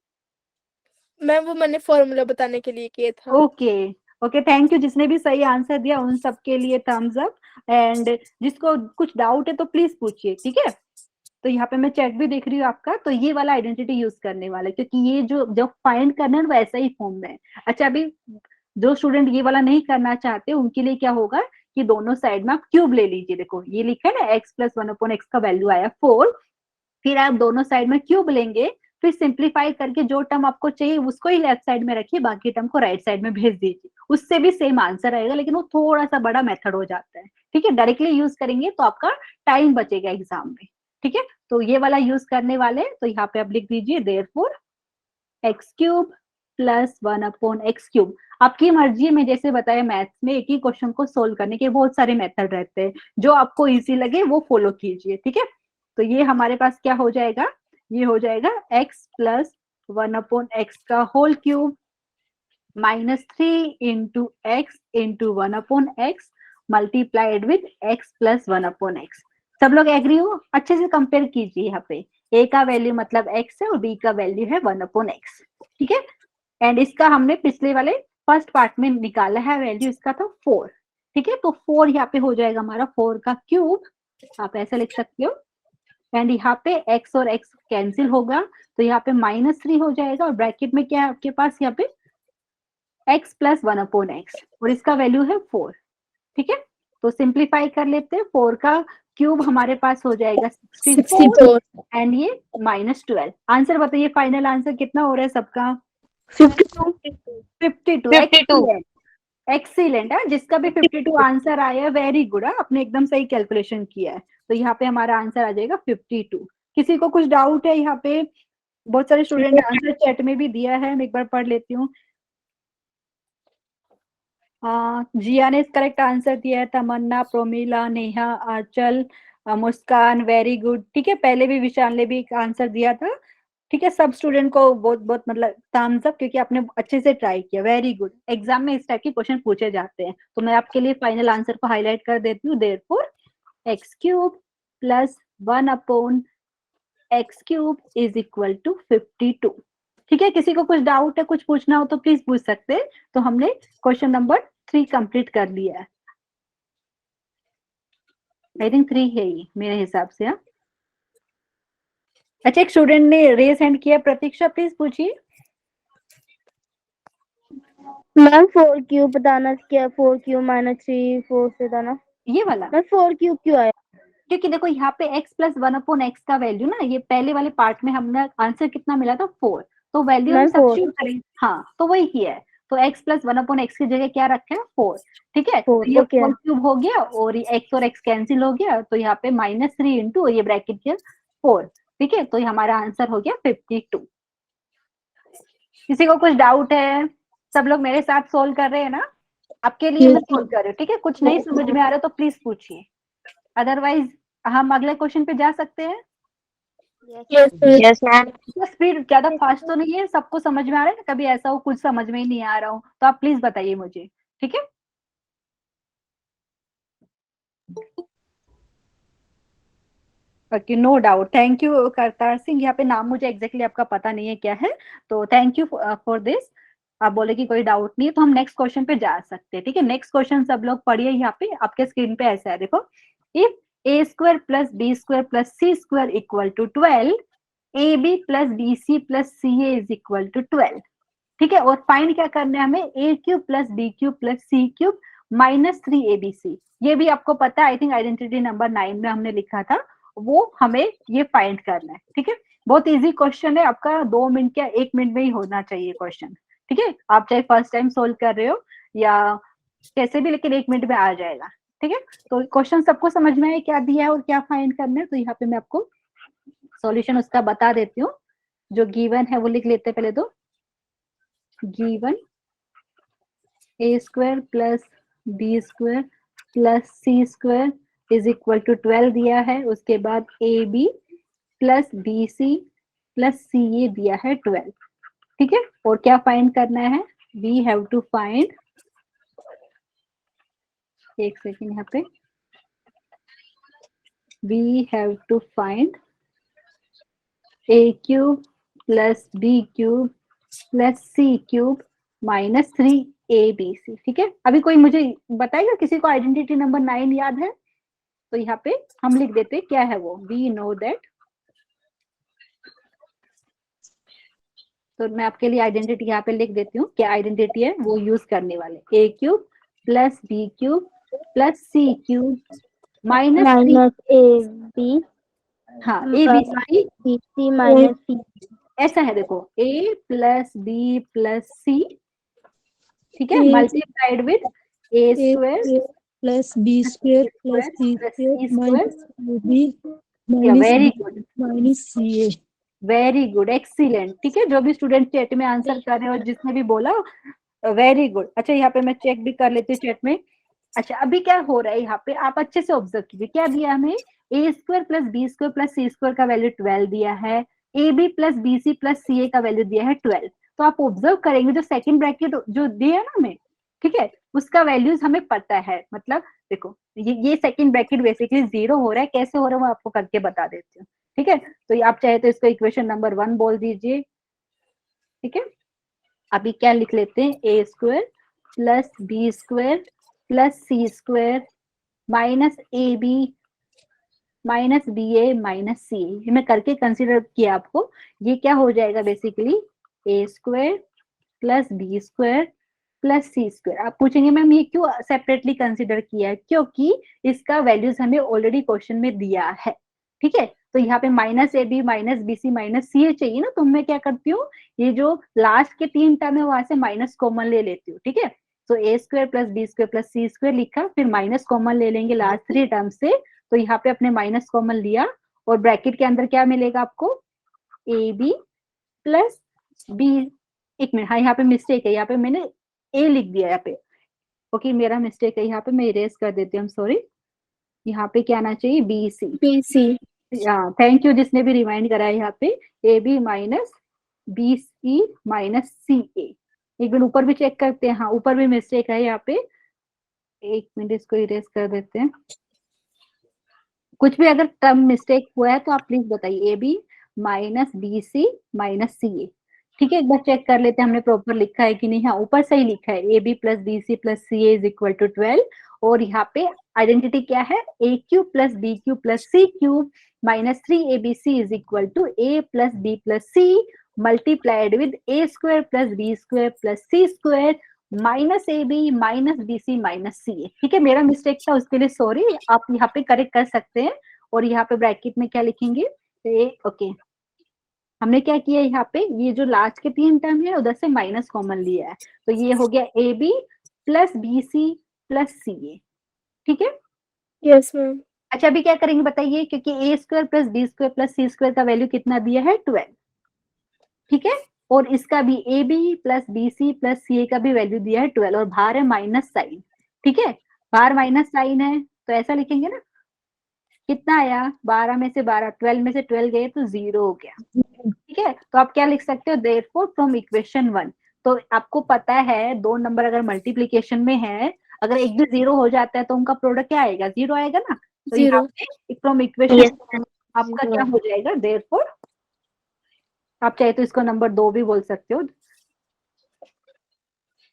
मैम वो मैंने फॉर्मूला बताने के लिए किया था। Okay okay, thank you. जिसने भी सही आंसर दिया उन सबके लिए थम्स अप। एंड जिसको कुछ डाउट है तो प्लीज पूछिए, ठीक है। तो यहाँ पे मैं चैट भी देख रही हूँ आपका। तो ये वाला आइडेंटिटी यूज करने वाला है क्योंकि ये जो फाइंड करना है वैसा ही फॉर्म में है। अच्छा, अभी जो स्टूडेंट ये वाला नहीं करना चाहते उनके लिए क्या होगा कि दोनों साइड में आप क्यूब ले लीजिए। देखो ये लिखा है ना, x प्लस 1/x का वैल्यू आया 4, फिर आप दोनों साइड में क्यूब लेंगे, फिर सिंप्लीफाई करके जो टर्म आपको चाहिए उसको ही लेफ्ट साइड में रखिए, बाकी टर्म को राइट साइड में भेज दीजिए। उससे भी सेम आंसर आएगा, लेकिन वो थोड़ा सा बड़ा मेथड हो जाता है, ठीक है। डायरेक्टली यूज करेंगे तो आपका टाइम बचेगा एग्जाम में, ठीक है। तो ये वाला यूज करने वाले, तो यहाँ पे आप लिख दीजिए देयरफॉर x³ प्लस 1/x³। आपकी मर्जी में, जैसे बताया मैथ्स में एक ही क्वेश्चन को सोल्व करने के बहुत सारे मेथड रहते हैं, जो आपको इजी लगे वो फॉलो कीजिए, ठीक है। तो ये हमारे पास क्या हो जाएगा, ये हो जाएगा x प्लस 1/x का whole cube -3 into x into 1/x multiplied with x plus 1/x। सब लोग एग्री हो? अच्छे से कंपेयर कीजिए। यहाँ पे a का वैल्यू मतलब x है और b का वैल्यू है 1/x, ठीक है। एंड इसका हमने पिछले वाले फर्स्ट पार्ट में निकाला है वैल्यू, इसका था 4, ठीक है। तो 4 यहाँ पे हो जाएगा हमारा 4 का क्यूब, आप ऐसा लिख सकते हो। एंड यहाँ पे x और x कैंसिल होगा तो यहाँ पे -3 हो जाएगा, और ब्रैकेट में क्या है आपके पास यहाँ पे x प्लस 1/x और इसका वैल्यू है 4। ठीक है, तो सिंप्लीफाई कर लेते हैं। 4 का क्यूब हमारे पास हो जाएगा 64 64 एंड ये -12। आंसर बताइए, फाइनल आंसर कितना हो रहा है सबका? 52। एक्सीलेंट, एक्सीलेंट है। जिसका भी 52 आंसर आया है, वेरी गुड है, आपने एकदम सही कैलकुलेशन किया है। तो यहाँ पे हमारा आंसर आ जाएगा 52। किसी को कुछ डाउट है यहाँ पे? बहुत सारे स्टूडेंट ने आंसर चैट में भी दिया है, मैं एक बार पढ़ लेती हूँ। जिया ने करेक्ट आंसर दिया है, तमन्ना, प्रोमिला, नेहा, आंचल, मुस्कान, वेरी गुड। ठीक है, पहले भी विशाल ने भी एक आंसर दिया था। ठीक है, सब स्टूडेंट को बहुत बहुत मतलब थम्स अप, क्योंकि आपने अच्छे से ट्राई किया, वेरी गुड। एग्जाम में इस टाइप के क्वेश्चन पूछे जाते हैं। तो मैं आपके लिए फाइनल आंसर को हाईलाइट कर देती हूँ। Therefore x³ plus 1/x³ is equal to 52। ठीक है, किसी को कुछ डाउट है, कुछ पूछना हो तो प्लीज पूछ सकते हैं। तो हमने क्वेश्चन नंबर 3 कंप्लीट कर लिया है। आई थिंक 3 है ये मेरे हिसाब से। हाँ, अच्छा, एक स्टूडेंट ने रेज हैंड किया, प्रतीक्षा प्लीज पूछिए। मैम 4 बताना क्या? 4 माइनस 3 4 से बताना। ये वाला मैम 4 क्यों आया? क्योंकि देखो यहाँ पे x प्लस 1/x का वैल्यू ना, ये पहले वाले पार्ट में हमने आंसर कितना मिला था 4, तो वैल्यू हम मैम 4 सब्स्टिट्यूट करेंगे। हाँ, तो वही किया है। तो x प्लस 1/x की जगह क्या रखा है? 4। ठीक है, तो 4 ये ओके 4 क्यूब हो गया और ये x और x कैंसिल हो गया, तो यहाँ पे -3 इंटू ये ब्रैकेट के 4। ठीक है, तो ये हमारा आंसर हो गया 52। किसी को कुछ डाउट है? सब लोग मेरे साथ सोल्व कर रहे हैं ना? आपके लिए मैं सोल्व कर रही हूँ। ठीक है, कुछ नहीं समझ में आ रहा तो प्लीज पूछिए, अदरवाइज हम अगले क्वेश्चन पे जा सकते हैं। Yes ma'am. स्पीड ज्यादा फास्ट तो नहीं है, सबको समझ में आ रहा है ना? कभी ऐसा हो कुछ समझ में ही नहीं आ रहा हो तो आप प्लीज बताइए मुझे। ठीक है, okay, no doubt. Thank you Kartar Singh. यहाँ पे नाम मुझे एग्जैक्टली आपका पता नहीं है क्या है, तो थैंक यू फॉर दिस। आप बोले कि कोई डाउट नहीं है, तो हम नेक्स्ट क्वेश्चन पे जा सकते हैं। ठीक है, नेक्स्ट क्वेश्चन सब लोग पढ़िए। यहाँ पे आपके स्क्रीन पे ऐसा है, देखो। If a² plus b² plus c² equal to 12, ab plus bc plus ca is equal to 12। ठीक है, और फाइंड क्या करना है हमें? a³ plus b³ plus c³ minus 3abc। ये भी आपको पता है, आई थिंक आइडेंटिटी नंबर 9 में हमने लिखा था, वो हमें ये फाइंड करना है। ठीक है, बहुत इजी क्वेश्चन है, आपका 2 मिनट या 1 मिनट में ही होना चाहिए क्वेश्चन। ठीक है, आप चाहे फर्स्ट टाइम सोल्व कर रहे हो या कैसे भी, लेकिन 1 मिनट में आ जाएगा। ठीक है, तो क्वेश्चन सबको समझ में आए क्या दिया है और क्या फाइंड करना है? तो यहाँ पे मैं आपको सॉल्यूशन उसका बता देती हूँ। जो गिवन है वो लिख लेते हैं पहले। तो given a² plus b² plus c² is equal to 12 दिया है। उसके बाद ab plus bc plus ca दिया है 12। ठीक है, और क्या फाइंड करना है? वी हैव टू फाइंड, एक सेकेंड, यहाँ पे we have to find a³ plus b³ plus c³ minus 3abc। ठीक है, अभी कोई मुझे बताएगा, किसी को आइडेंटिटी नंबर 9 याद है? तो यहाँ पे हम लिख देते क्या है वो। वी नो दैट, तो मैं आपके लिए आइडेंटिटी यहाँ पे लिख देती हूँ, क्या आइडेंटिटी है वो यूज करने वाले। a³ plus b³ plus c³ minus 3, ab हाँ abc, bc माइनस c। ऐसा है, देखो a plus b plus c, ठीक है, multiplied with a² plus b² plus c² minus ab very good, minus ca। Very good, excellent. ठीक है, जो भी स्टूडेंट चैट में आंसर कर रहे हो, जिसने भी बोला, वेरी गुड। अच्छा, यहाँ पे मैं चेक भी कर लेती हूँ चैट में। अच्छा, अभी क्या हो रहा है यहाँ पे, आप अच्छे से ऑब्जर्व कीजिए। क्या दिया हमें? a² plus b² plus c² का वैल्यू 12 दिया है, ab plus bc plus ca का वैल्यू दिया है 12। तो आप ऑब्जर्व करेंगे, जो सेकंड ब्रैकेट जो दिया है ना हमें, ठीक है, उसका वैल्यूज हमें पता है। मतलब देखो, ये सेकंड ब्रैकेट बेसिकली 0 हो रहा है, कैसे हो रहा है वो आपको करके बता देती हूँ। ठीक है, तो आप चाहे तो इसको इक्वेशन नंबर 1 बोल दीजिए। ठीक है, अभी क्या लिख लेते हैं? a² plus b² plus c² minus ab minus ba minus ca। ये मैं करके कंसिडर किया आपको। ये क्या हो जाएगा basically? a² plus b² plus C square. आप पूछेंगे मैम ये क्यों सेपरेटली कंसिडर किया है, क्योंकि इसका वैल्यूज हमें ऑलरेडी क्वेश्चन में दिया है। ठीक है, तो यहाँ पे minus A B minus B C minus C A चाहिए ना, तो मैं क्या करती हूँ, ये जो लास्ट के 3 टर्म है वहां से माइनस कॉमन ले लेती हूँ। ठीक है, तो A square plus B square plus C square लिखा, फिर माइनस कॉमन ले लेंगे लास्ट 3 टर्म से, तो यहाँ पे अपने माइनस कॉमन लिया और ब्रैकेट के अंदर क्या मिलेगा आपको, ए बी प्लस बी। एक मिनट, हाँ यहाँ पे मिस्टेक है, यहाँ पे मैंने ए लिख दिया यहाँ पे, ओके मेरा मिस्टेक है, यहाँ पे मैं इरेज कर देती हूँ, सॉरी। यहाँ पे क्या आना चाहिए, बी सी। BC। हाँ थैंक यू जिसने भी रिमाइंड करा है, यहाँ पे A B minus B C minus C A. एक मिनट ऊपर भी चेक करते हैं, हाँ ऊपर भी मिस्टेक है यहाँ पे, एक मिनट इसको इरेज कर देते हैं। कुछ भी अगर टर्म मिस्टेक हुआ है तो आप प्लीज बताइए, A B minus B C minus C A. ठीक है, एक बार चेक कर लेते हैं हमने प्रॉपर लिखा है कि नहीं। हाँ ऊपर सही लिखा है, A B plus B C plus C A is equal to 12, और यहाँ पे आइडेंटिटी क्या है, A cube plus B cube plus C cube minus 3abc is equal to A plus B plus C multiplied with A square plus B square plus C square minus A B minus B C minus C A. ठीक है, मेरा mistake था उसके लिए sorry, आप यहाँ पे correct कर सकते हैं। और यहाँ पे ब्रैकेट में क्या लिखेंगे, ओके हमने क्या किया यहाँ पे, ये जो लास्ट के 3 टर्म है उधर से माइनस कॉमन लिया है, तो ये हो गया A B plus B C plus C A. ठीक है, यस मैम। अच्छा अभी क्या करेंगे बताइए, क्योंकि A square plus B square plus C square का वैल्यू कितना दिया है, 12। ठीक है, और इसका भी A B plus B C plus C A का भी वैल्यू दिया है 12, और बाहर है माइनस साइन। ठीक है, बाहर माइनस साइन है तो ऐसा लिखेंगे ना, कितना आया 12 में से 12, 12 में से 12 गए तो 0 हो गया। ठीक है, तो आप क्या लिख सकते हो, देयरफॉर फ्रॉम इक्वेशन 1। तो आपको पता है 2 नंबर अगर मल्टीप्लीकेशन में है, अगर एक भी 0 हो जाता है तो उनका प्रोडक्ट क्या आएगा, 0 आएगा ना। तो यहाँ 0। पे फ्रॉम इक्वेशन आपका क्या हो जाएगा, देयरफॉर आप चाहे तो इसको नंबर 2 भी बोल सकते हो,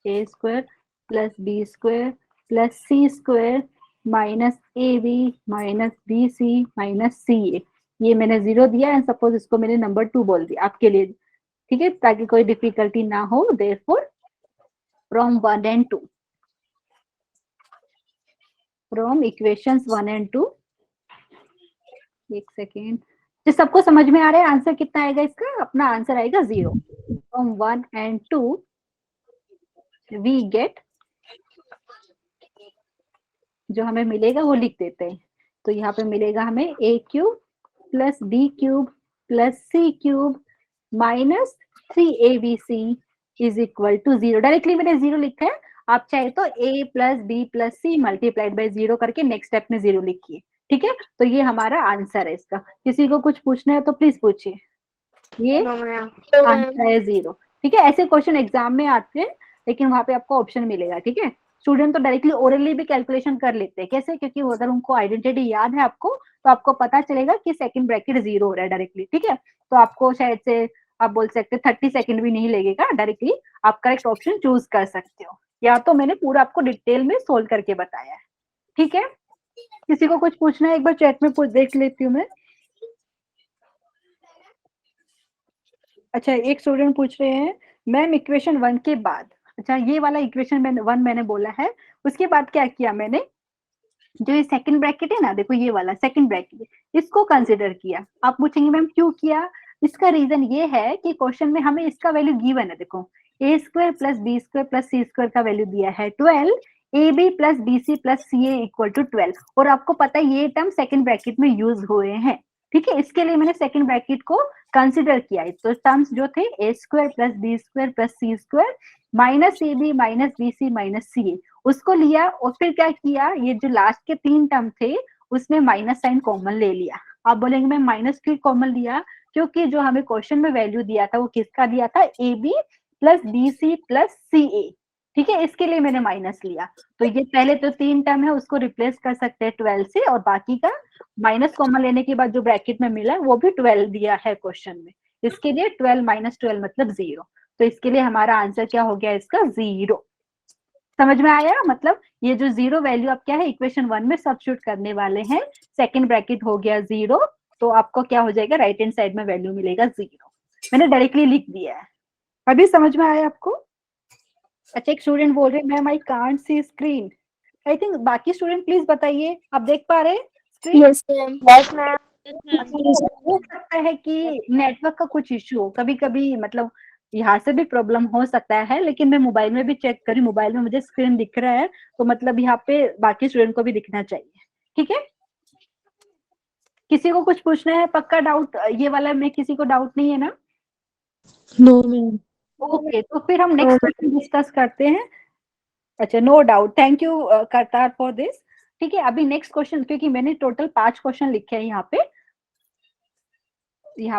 A square plus B square plus C square minus A B minus B C minus C A. ये मैंने 0 दिया है, सपोज इसको मैंने नंबर 2 बोल दिया आपके लिए। ठीक है, ताकि कोई डिफिकल्टी ना हो, therefore from 1 and 2, from equations 1 and 2। एक सेकेंड, तो सबको समझ में आ रहा है आंसर कितना आएगा इसका, अपना आंसर आएगा 0। फ्रॉम 1 and 2 वी गेट, जो हमें मिलेगा वो लिख देते हैं। तो यहाँ पे मिलेगा हमें A cube plus B cube plus C cube minus 3abc is equal to 0। Directly मैंने 0 लिखा है, आप चाहे तो a plus B plus C multiplied by 0 करके नेक्स्ट स्टेप में 0 लिखिए। ठीक है, तो ये हमारा आंसर है इसका। किसी को कुछ पूछना है तो प्लीज पूछिए, ये आंसर है 0। ठीक है, ऐसे क्वेश्चन एग्जाम में आते हैं, लेकिन वहां पे आपको ऑप्शन मिलेगा। ठीक है, स्टूडेंट तो डायरेक्टली ओरली भी कैलकुलेशन कर लेते हैं, कैसे, क्योंकि अगर उनको आइडेंटिटी याद है आपको, तो आपको पता चलेगा कि सेकंड ब्रैकेट 0 हो रहा है डायरेक्टली। ठीक है, तो आपको शायद से आप बोल सकते हैं 30 सेकंड भी नहीं लगेगा, डायरेक्टली आप करेक्ट ऑप्शन चूज कर सकते हो, या तो मैंने पूरा आपको डिटेल में सोल्व करके बताया है। ठीक है, किसी को कुछ पूछना है एक बार चैट में देख लेती हूँ मैं। अच्छा एक स्टूडेंट पूछ रहे हैं मैम इक्वेशन 1 के बाद, अच्छा ये वाला इक्वेशन 1 मैंने बोला है, उसके बाद क्या किया मैंने, जो ये सेकंड ब्रैकेट है ना, देखो ये वाला सेकंड ब्रैकेट, इसको कंसिडर किया। आप पूछेंगे मैम क्यों किया, इसका रीजन ये है कि क्वेश्चन में हमें इसका वैल्यू गिवन है, देखो A square plus B square plus C square का वैल्यू दिया है 12, A B plus B C plus C A equal to 12, और आपको पता है ये टर्म सेकंड ब्रैकेट में यूज हुए हैं। ठीक है, इसके लिए मैंने सेकंड ब्रैकेट को कंसिडर किया है। तो टर्म्स जो थे A square plus B square plus C square minus A B minus B C minus C A, उसको लिया, और फिर क्या किया, ये जो लास्ट के 3 टर्म थे उसमें माइनस साइन कॉमन ले लिया। आप बोलेंगे मैं माइनस क्यों कॉमन लिया, क्योंकि जो हमें क्वेश्चन में वैल्यू दिया था वो किसका दिया था, A B plus B C plus C A. ठीक है, इसके लिए मैंने माइनस लिया। तो ये पहले तो 3 टर्म है उसको रिप्लेस कर सकते हैं 12 से, और बाकी का माइनस कॉमन लेने के बाद जो ब्रैकेट में मिला वो भी 12 दिया है क्वेश्चन में, इसके लिए 12 माइनस 12 मतलब 0। तो इसके लिए हमारा आंसर क्या हो गया इसका, 0। समझ में आया, मतलब ये जो 0 वैल्यू आप क्या है इक्वेशन 1 में सब्स्टिट्यूट करने वाले हैं, सेकंड ब्रैकेट हो गया 0, तो आपको क्या हो जाएगा, राइट हैंड साइड में वैल्यू मिलेगा 0। मैंने डायरेक्टली लिख दिया है, अभी समझ में आया आपको। अच्छा, एक स्टूडेंट बोल रहे हैं ma'am I can't see screen. I think बाकी स्टूडेंट प्लीज बताइए, आप देख पा रहे हैं screen? Yes, ma'am. Yes ma'am. हो सकता है कि नेटवर्क का कुछ इश्यू हो, कभी कभी मतलब यहाँ से भी प्रॉब्लम हो सकता है, लेकिन मैं मोबाइल में भी चेक करी, मोबाइल में मुझे स्क्रीन दिख रहा है, तो मतलब यहाँ पे बाकी स्टूडेंट को भी दिखना चाहिए। ठीक है, किसी को कुछ पूछना है? पक्का डाउट ये वाला में किसी को डाउट नहीं है ना? No ma'am. ओके, तो फिर हम नेक्स्ट क्वेश्चन डिस्कस करते हैं। अच्छा, no doubt, thank you Kartar for this. ठीक है, अभी नेक्स्ट क्वेश्चन, क्योंकि मैंने टोटल 5 क्वेश्चन लिखे हैं यहाँ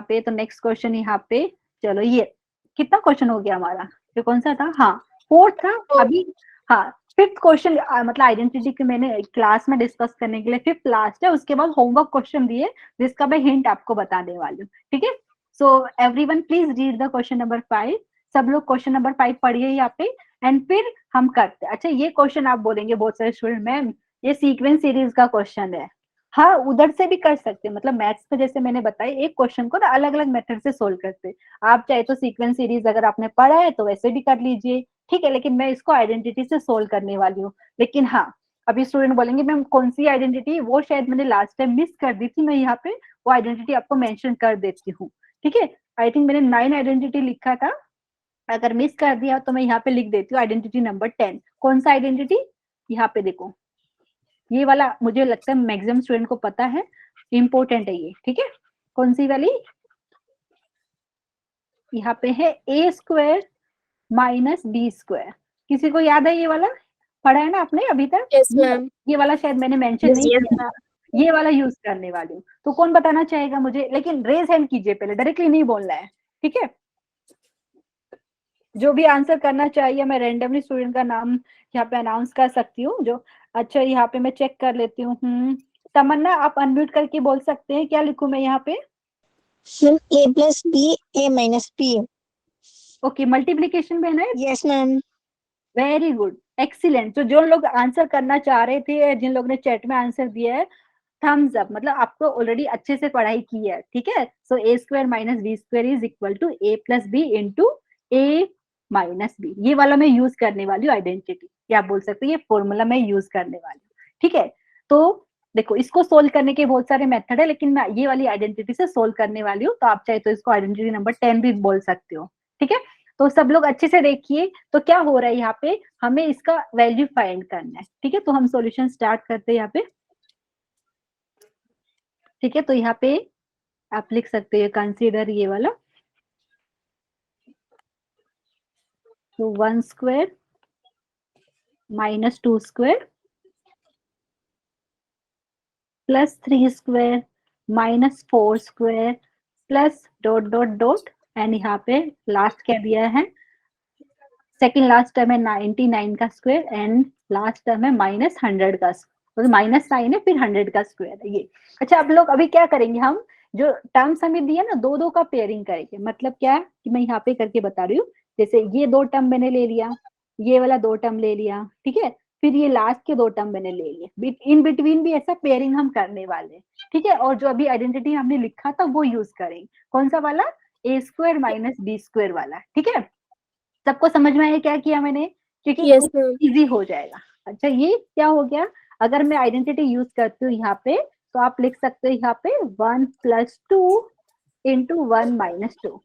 पे, तो नेक्स्ट क्वेश्चन यहाँ पे, चलो ये कितना क्वेश्चन हो गया हमारा? ये कौन सा था? हाँ, 4th था अभी। हाँ, 5th क्वेश्चन मतलब आइडेंटिटी के मैंने क्लास में डिस्कस करने के लिए 5th लास्ट है, उसके बाद होमवर्क क्वेश्चन दिए जिसका मैं हिंट आपको बताने वाली हूँ। ठीक है, so everyone please read the question number 5। सब लोग क्वेश्चन नंबर 5 पढ़िए यहाँ पे, एंड फिर हम करते हैं। अच्छा, ये क्वेश्चन आप बोलेंगे बहुत सारे स्टूडेंट, मैम ये सीक्वेंस सीरीज का क्वेश्चन है। हाँ, उधर से भी कर सकते हैं, मतलब मैथ्स में जैसे मैंने बताया एक क्वेश्चन को ना अलग अलग मेथड से सोल्व करते हैं। आप चाहे तो सीक्वेंस सीरीज अगर आपने पढ़ा है तो वैसे भी कर लीजिए, ठीक है, लेकिन मैं इसको आइडेंटिटी से सोल्व करने वाली हूँ। लेकिन हाँ, अभी स्टूडेंट बोलेंगे मैम कौन सी आइडेंटिटी, वो शायद मैंने लास्ट टाइम मिस कर दी थी, मैं यहाँ पे वो आइडेंटिटी आपको मेंशन कर देती हूँ। ठीक है, आई थिंक मैंने 9 आइडेंटिटी लिखा था, अगर मिस कर दिया तो मैं यहाँ पे लिख देती हूँ आइडेंटिटी नंबर 10। कौन सा आइडेंटिटी? यहाँ पे देखो, ये वाला मुझे लगता है मैक्सिमम स्टूडेंट को पता है, इंपॉर्टेंट है ये। ठीक है, कौन सी वाली? यहाँ पे है a² माइनस b²। किसी को याद है ये वाला? पढ़ा है ना आपने अभी तक? Yes, ma'am. ये वाला शायद मैंने मेंशन नहीं किया, ये वाला यूज करने वाली हूँ। तो कौन बताना चाहेगा मुझे? लेकिन रेज हैंड कीजिए पहले, डायरेक्टली नहीं बोलना है। ठीक है, जो भी आंसर करना चाहिए, मैं रैंडमली स्टूडेंट का नाम यहाँ पे अनाउंस कर सकती हूँ जो। अच्छा, यहाँ पे मैं चेक कर लेती हूँ। तमन्ना, आप अनम्यूट करके बोल सकते हैं, क्या लिखूं मैं यहाँ पे? a plus b, a minus b. Okay, multiplication में है। Yes, ma'am. Very good, excellent. तो जो लोग आंसर करना चाह रहे थे, जिन लोगों ने चैट में आंसर दिया है, थम्स अप, मतलब आपको ऑलरेडी अच्छे से पढ़ाई की है। ठीक है, so a² minus b² is equal to a plus b into a minus b। ये वाला मैं यूज करने वाली हूँ आइडेंटिटी, या आप बोल सकते हैं ये फॉर्मूला मैं यूज करने वाली हूँ। ठीक है, तो देखो इसको सोल्व करने के बहुत सारे मेथड है, लेकिन मैं ये वाली आइडेंटिटी से सोल्व करने वाली हूँ, तो आप चाहे तो इसको आइडेंटिटी नंबर 10 भी बोल सकते हो। ठीक है, तो सब लोग अच्छे से देखिए, तो क्या हो रहा है यहाँ पे, हमें इसका वैल्यू फाइंड करना है। ठीक है, तो हम सॉल्यूशन स्टार्ट करते हैं यहाँ पे। ठीक है, तो यहाँ पे आप लिख सकते हैं कंसीडर ये वाला, तो 1² minus 2² plus 3² minus 4² plus dot dot dot, and यहाँ पे लास्ट क्या दिया है, सेकेंड लास्ट टर्म है 99 का स्क्वायर, एंड लास्ट टर्म है माइनस 100 का, तो माइनस साइन है फिर 100 का स्क्वायर है ये। अच्छा, आप लोग अभी क्या करेंगे, हम जो टर्म्स हमें दिया ना, दो दो का पेयरिंग करेंगे। मतलब क्या है कि मैं यहाँ पे करके बता रही हूँ, जैसे ये 2 टर्म मैंने ले लिया, ये वाला 2 टर्म ले लिया, ठीक है, फिर ये लास्ट के 2 टर्म मैंने ले लिए, इन बिटवीन भी ऐसा पेयरिंग हम करने वाले। ठीक है, और जो अभी आइडेंटिटी हमने लिखा था वो यूज करेंगे, कौन सा वाला? a² माइनस b² वाला। ठीक है, सबको समझ में आया क्या किया मैंने? क्योंकि Yes, ma'am. इजी हो जाएगा। अच्छा, ये क्या हो गया, अगर मैं आइडेंटिटी यूज करती हूँ यहाँ पे, तो आप लिख सकते हो यहाँ पे 1 प्लस 2 इंटू 1 माइनस 2।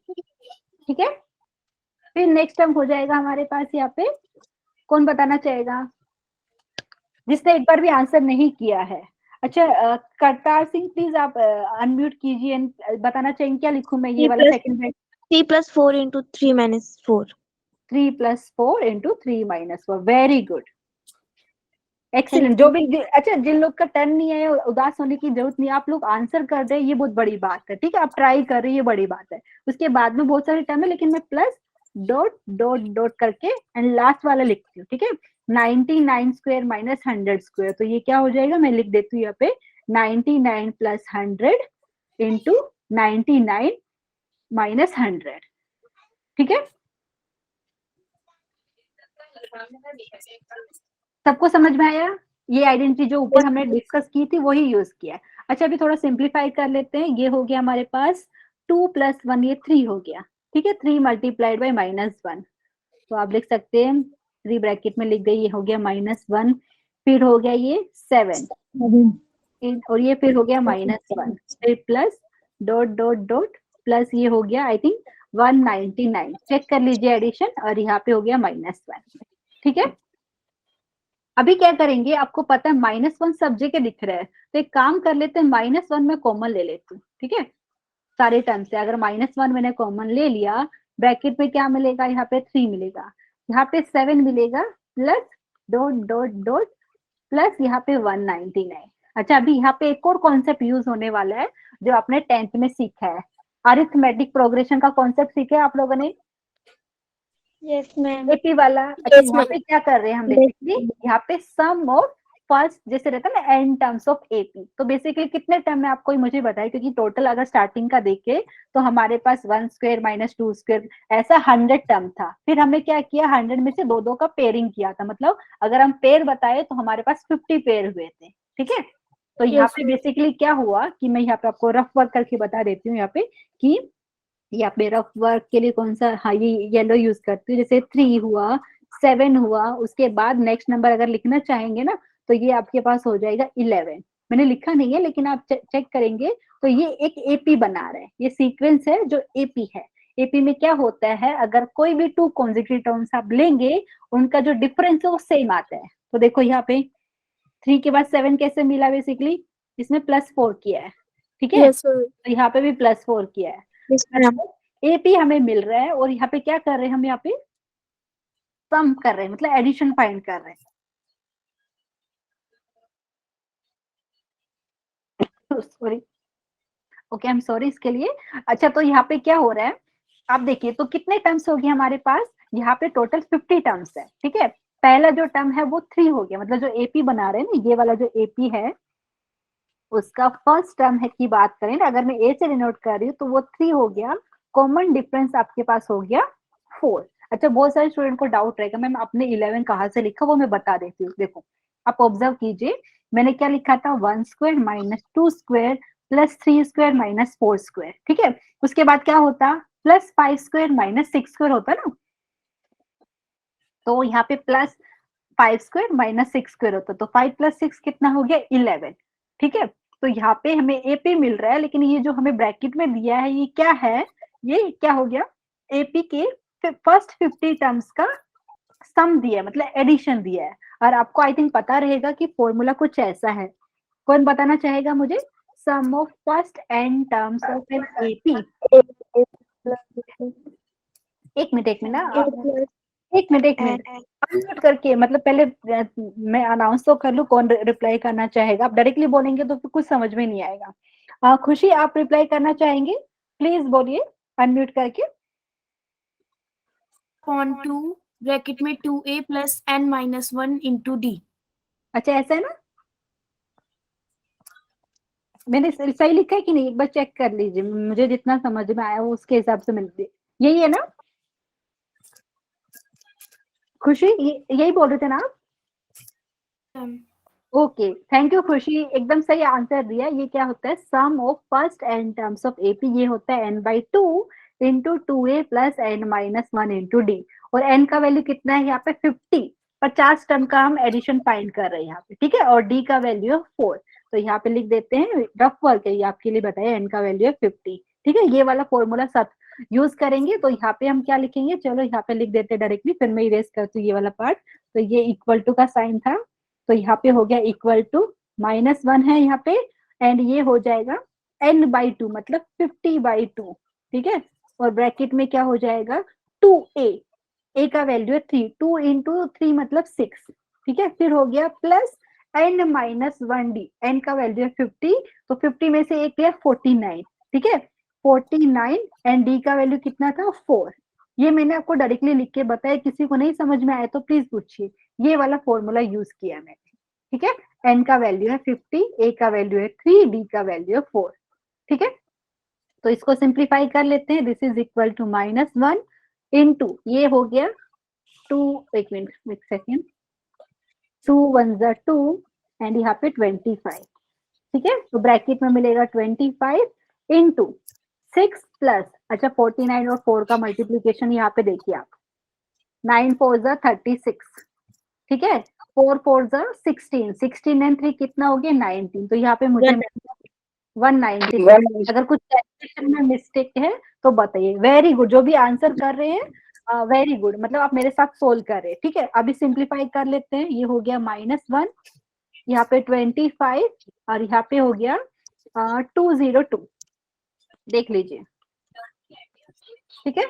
ठीक है, फिर नेक्स्ट टर्म हो जाएगा हमारे पास यहाँ पे, कौन बताना चाहेगा जिसने एक बार भी आंसर नहीं किया है? अच्छा, करतार सिंह प्लीज आप अनम्यूट कीजिए एंड बताना चाहेंगे क्या लिखूं मैं, ये वाला सेकंड में? 3 plus 4 into 3 minus 4. 3 plus 4 into 3 minus 4। Very good, excellent. जो भी अच्छा, जिन लोग का टर्न नहीं है उदास होने की जरूरत नहीं, आप लोग आंसर कर रहे हैं, ये बहुत बड़ी बात है। ठीक है, आप ट्राई कर रहे हैं, ये बड़ी बात है। उसके बाद में बहुत सारे टर्म है, लेकिन मैं प्लस डॉट डॉट डॉट करके एंड लास्ट वाला लिखती हूँ। ठीक है, 99² माइनस 100², तो ये क्या हो जाएगा, मैं लिख देती हूँ यहाँ पे 99 प्लस 100 इंटू 99 माइनस 100। ठीक है, सबको समझ में आया? ये आइडेंटिटी जो ऊपर हमने डिस्कस की थी वही यूज किया है। अच्छा, अभी थोड़ा सिंप्लीफाई कर लेते हैं। ये हो गया हमारे पास 2 प्लस 1, ये 3 हो गया। ठीक है, 3 मल्टीप्लाइड बाई -1, तो आप लिख सकते हैं 3 ब्रैकेट में लिख गई, ये हो गया -1, फिर हो गया ये 7 और ये फिर हो गया -1, फिर plus dot dot dot plus ये हो गया आई थिंक 199। चेक कर लीजिए एडिशन, और यहाँ पे हो गया -1। ठीक है, अभी क्या करेंगे, आपको पता है -1 सब जगह लिख रहा है, तो एक काम कर लेते हैं, -1 में कॉमन ले लेते हैं। ठीक है, सारे टर्म से अगर -1 मैंने कॉमन ले लिया, ब्रैकेट में क्या मिलेगा, यहाँ पे 3 मिलेगा, यहाँ पे 7 मिलेगा, plus dot dot dot plus यहाँ पे 199। अच्छा, अभी यहाँ पे एक और कॉन्सेप्ट यूज होने वाला है जो आपने 10th में सीखा है, अरिथमेटिक प्रोग्रेशन का कॉन्सेप्ट सीखा है आप लोगों ने, यस मैम। एपी वाला। अच्छा, Yes, यहाँ ma'am. पे क्या कर रहे हैं हम, बेसिकली यहाँ पे सम ऑफ फर्स्ट जैसे रहता है ना एन टर्म्स ऑफ एपी, तो बेसिकली कितने टर्म है आपको मुझे बताइए, क्योंकि टोटल अगर स्टार्टिंग का देखे तो हमारे पास 1 स्क्वायर माइनस 2 स्क्वायर ऐसा 100 टर्म था। फिर हमने क्या किया, 100 में से दो दो का पेयरिंग किया था, मतलब अगर हम पेयर बताए तो हमारे पास 50 पेयर हुए थे। ठीक है, तो यहाँ पे बेसिकली क्या हुआ कि मैं यहाँ पे आपको रफ वर्क करके बता देती हूँ यहाँ पे कि यहाँ पे रफ वर्क के लिए कौन सा, हाँ ये येलो यूज करती हूँ। जैसे 3 हुआ, 7 हुआ, उसके बाद नेक्स्ट नंबर अगर लिखना चाहेंगे ना तो ये आपके पास हो जाएगा 11। मैंने लिखा नहीं है लेकिन आप चेक करेंगे तो ये एक एपी बना रहे हैं, ये सीक्वेंस है जो एपी है। एपी में क्या होता है, अगर कोई भी 2 कॉन्जिक्यूटिव टर्म्स आप लेंगे उनका जो डिफरेंस है वो सेम आता है। तो देखो यहाँ पे 3 के बाद 7 कैसे मिला, बेसिकली इसमें +4 किया है। ठीक है, Yes, ma'am. तो यहाँ पे भी +4 किया है, Yes, ma'am. एपी हमें मिल रहा है। और यहाँ पे क्या कर रहे हैं हम, यहाँ पे सम कर रहे हैं, मतलब एडिशन फाइंड कर रहे हैं। Sorry, okay, I am sorry इसके लिए। अच्छा, तो यहाँ पे क्या हो रहा है, आप देखिए तो कितने टर्म्स हो गए हमारे पास, यहाँ पे टोटल 50 टर्म्स है। ठीक है, पहला जो टर्म है वो 3 हो गया, मतलब जो एपी बना रहे हैं ना, ये वाला जो एपी है उसका फर्स्ट टर्म है की बात करें ना, अगर मैं ए से डिनोट कर रही हूँ तो वो 3 हो गया, कॉमन डिफरेंस आपके पास हो गया 4। अच्छा, बहुत सारे स्टूडेंट को डाउट रहेगा मैम आपने 11 कहाँ से लिखा, वो मैं बता देती हूँ। देखो आप ऑब्जर्व कीजिए, मैंने क्या लिखा था, 1 square minus 2 square plus 3 square minus 4 square. ठीक है, उसके बाद क्या होता, प्लस 5 स्क्वायर माइनस 6 स्क्वायर होता ना, तो यहाँ पे प्लस 5 स्क्वायर माइनस 6 स्क्वायर होता, तो 5 + 6 कितना हो गया, 11। ठीक है, तो यहाँ पे हमें एपी मिल रहा है, लेकिन ये जो हमें ब्रैकेट में दिया है ये क्या है, ये क्या हो गया, एपी के फर्स्ट 50 टर्म्स का सम दिया है, मतलब एडिशन दिया है। और आपको आई थिंक पता रहेगा कि फॉर्मूला कुछ ऐसा है, कौन बताना चाहेगा मुझे, sum of first n terms of an AP. एक मिनट अनम्यूट करके, मतलब पहले मैं अनाउंस तो कर लूं कौन रिप्लाई करना चाहेगा, आप डायरेक्टली बोलेंगे तो फिर कुछ समझ में नहीं आएगा। खुशी आप रिप्लाई करना चाहेंगे, प्लीज बोलिए अनम्यूट करके। अपॉन 2 ब्रैकेट में 2a plus n minus 1 into D. अच्छा, ऐसा है ना, मैंने सही लिखा है कि नहीं, एक बार चेक कर लीजिए, मुझे जितना समझ में आया वो उसके हिसाब से मिलती, यही है ना खुशी, यही बोल रहे थे ना आप? ओके, थैंक यू खुशी, एकदम सही आंसर दिया। ये क्या होता है, sum of first n terms of AP, ये होता है n/2 into 2a plus n minus 1 into D. और n का वैल्यू कितना है यहाँ पे 50 टर्म का हम एडिशन फाइंड कर रहे हैं यहाँ पे। ठीक है, और d का वैल्यू है 4, तो यहाँ पे लिख देते हैं, रफ वर्क है ये आपके लिए बताया, n का वैल्यू है 50। ठीक है, ये वाला फॉर्मूला सब यूज करेंगे, तो यहाँ पे हम क्या लिखेंगे, चलो यहाँ पे लिख देते हैं डायरेक्टली, फिर मैं इरेज करती हूँ ये वाला पार्ट। तो ये इक्वल टू का साइन था, तो यहाँ पे हो गया इक्वल टू -1 है यहाँ पे, एंड ये हो जाएगा n/2 मतलब 50/2। ठीक है, और ब्रैकेट में क्या हो जाएगा 2a, a का वैल्यू है 3, 2 इंटू 3 मतलब 6। ठीक है, फिर हो गया plus n minus 1d, n का वैल्यू है 50, तो 50 में से एक गया 49। ठीक है, 49 एंड d का वैल्यू कितना था 4। ये मैंने आपको डायरेक्टली लिख के बताया, किसी को नहीं समझ में आया तो प्लीज पूछिए, ये वाला फॉर्मूला यूज किया मैंने। ठीक है, n का वैल्यू है 50, a का वैल्यू है 3, d का वैल्यू है 4। ठीक है, तो इसको सिंप्लीफाई कर लेते हैं, this is equal to -1 into ये हो गया 2, एक मिनट एक सेकेंड, 2 1 ज़ा 2 एंड यहाँ पे 25। ठीक है, तो ब्रैकेट में मिलेगा 25 इंटू 6 प्लस, अच्छा 49 और 4 का मल्टीप्लीकेशन यहाँ पे देखिए आप, 9 4 जा 36, ठीक है, 4 4 जा 16, 16 एंड 3 कितना हो गया 19, तो यहाँ पे मुझे 196। अगर कुछ कैलकुलेशन में मिस्टेक है तो बताइए। वेरी गुड, जो भी आंसर कर रहे हैं वेरी गुड, मतलब आप मेरे साथ सोल्व कर रहे हैं, ठीक है। अभी सिंप्लीफाई कर लेते हैं, ये हो गया -1, यहाँ पे 25 और यहाँ पे हो गया 202, देख लीजिए, ठीक है।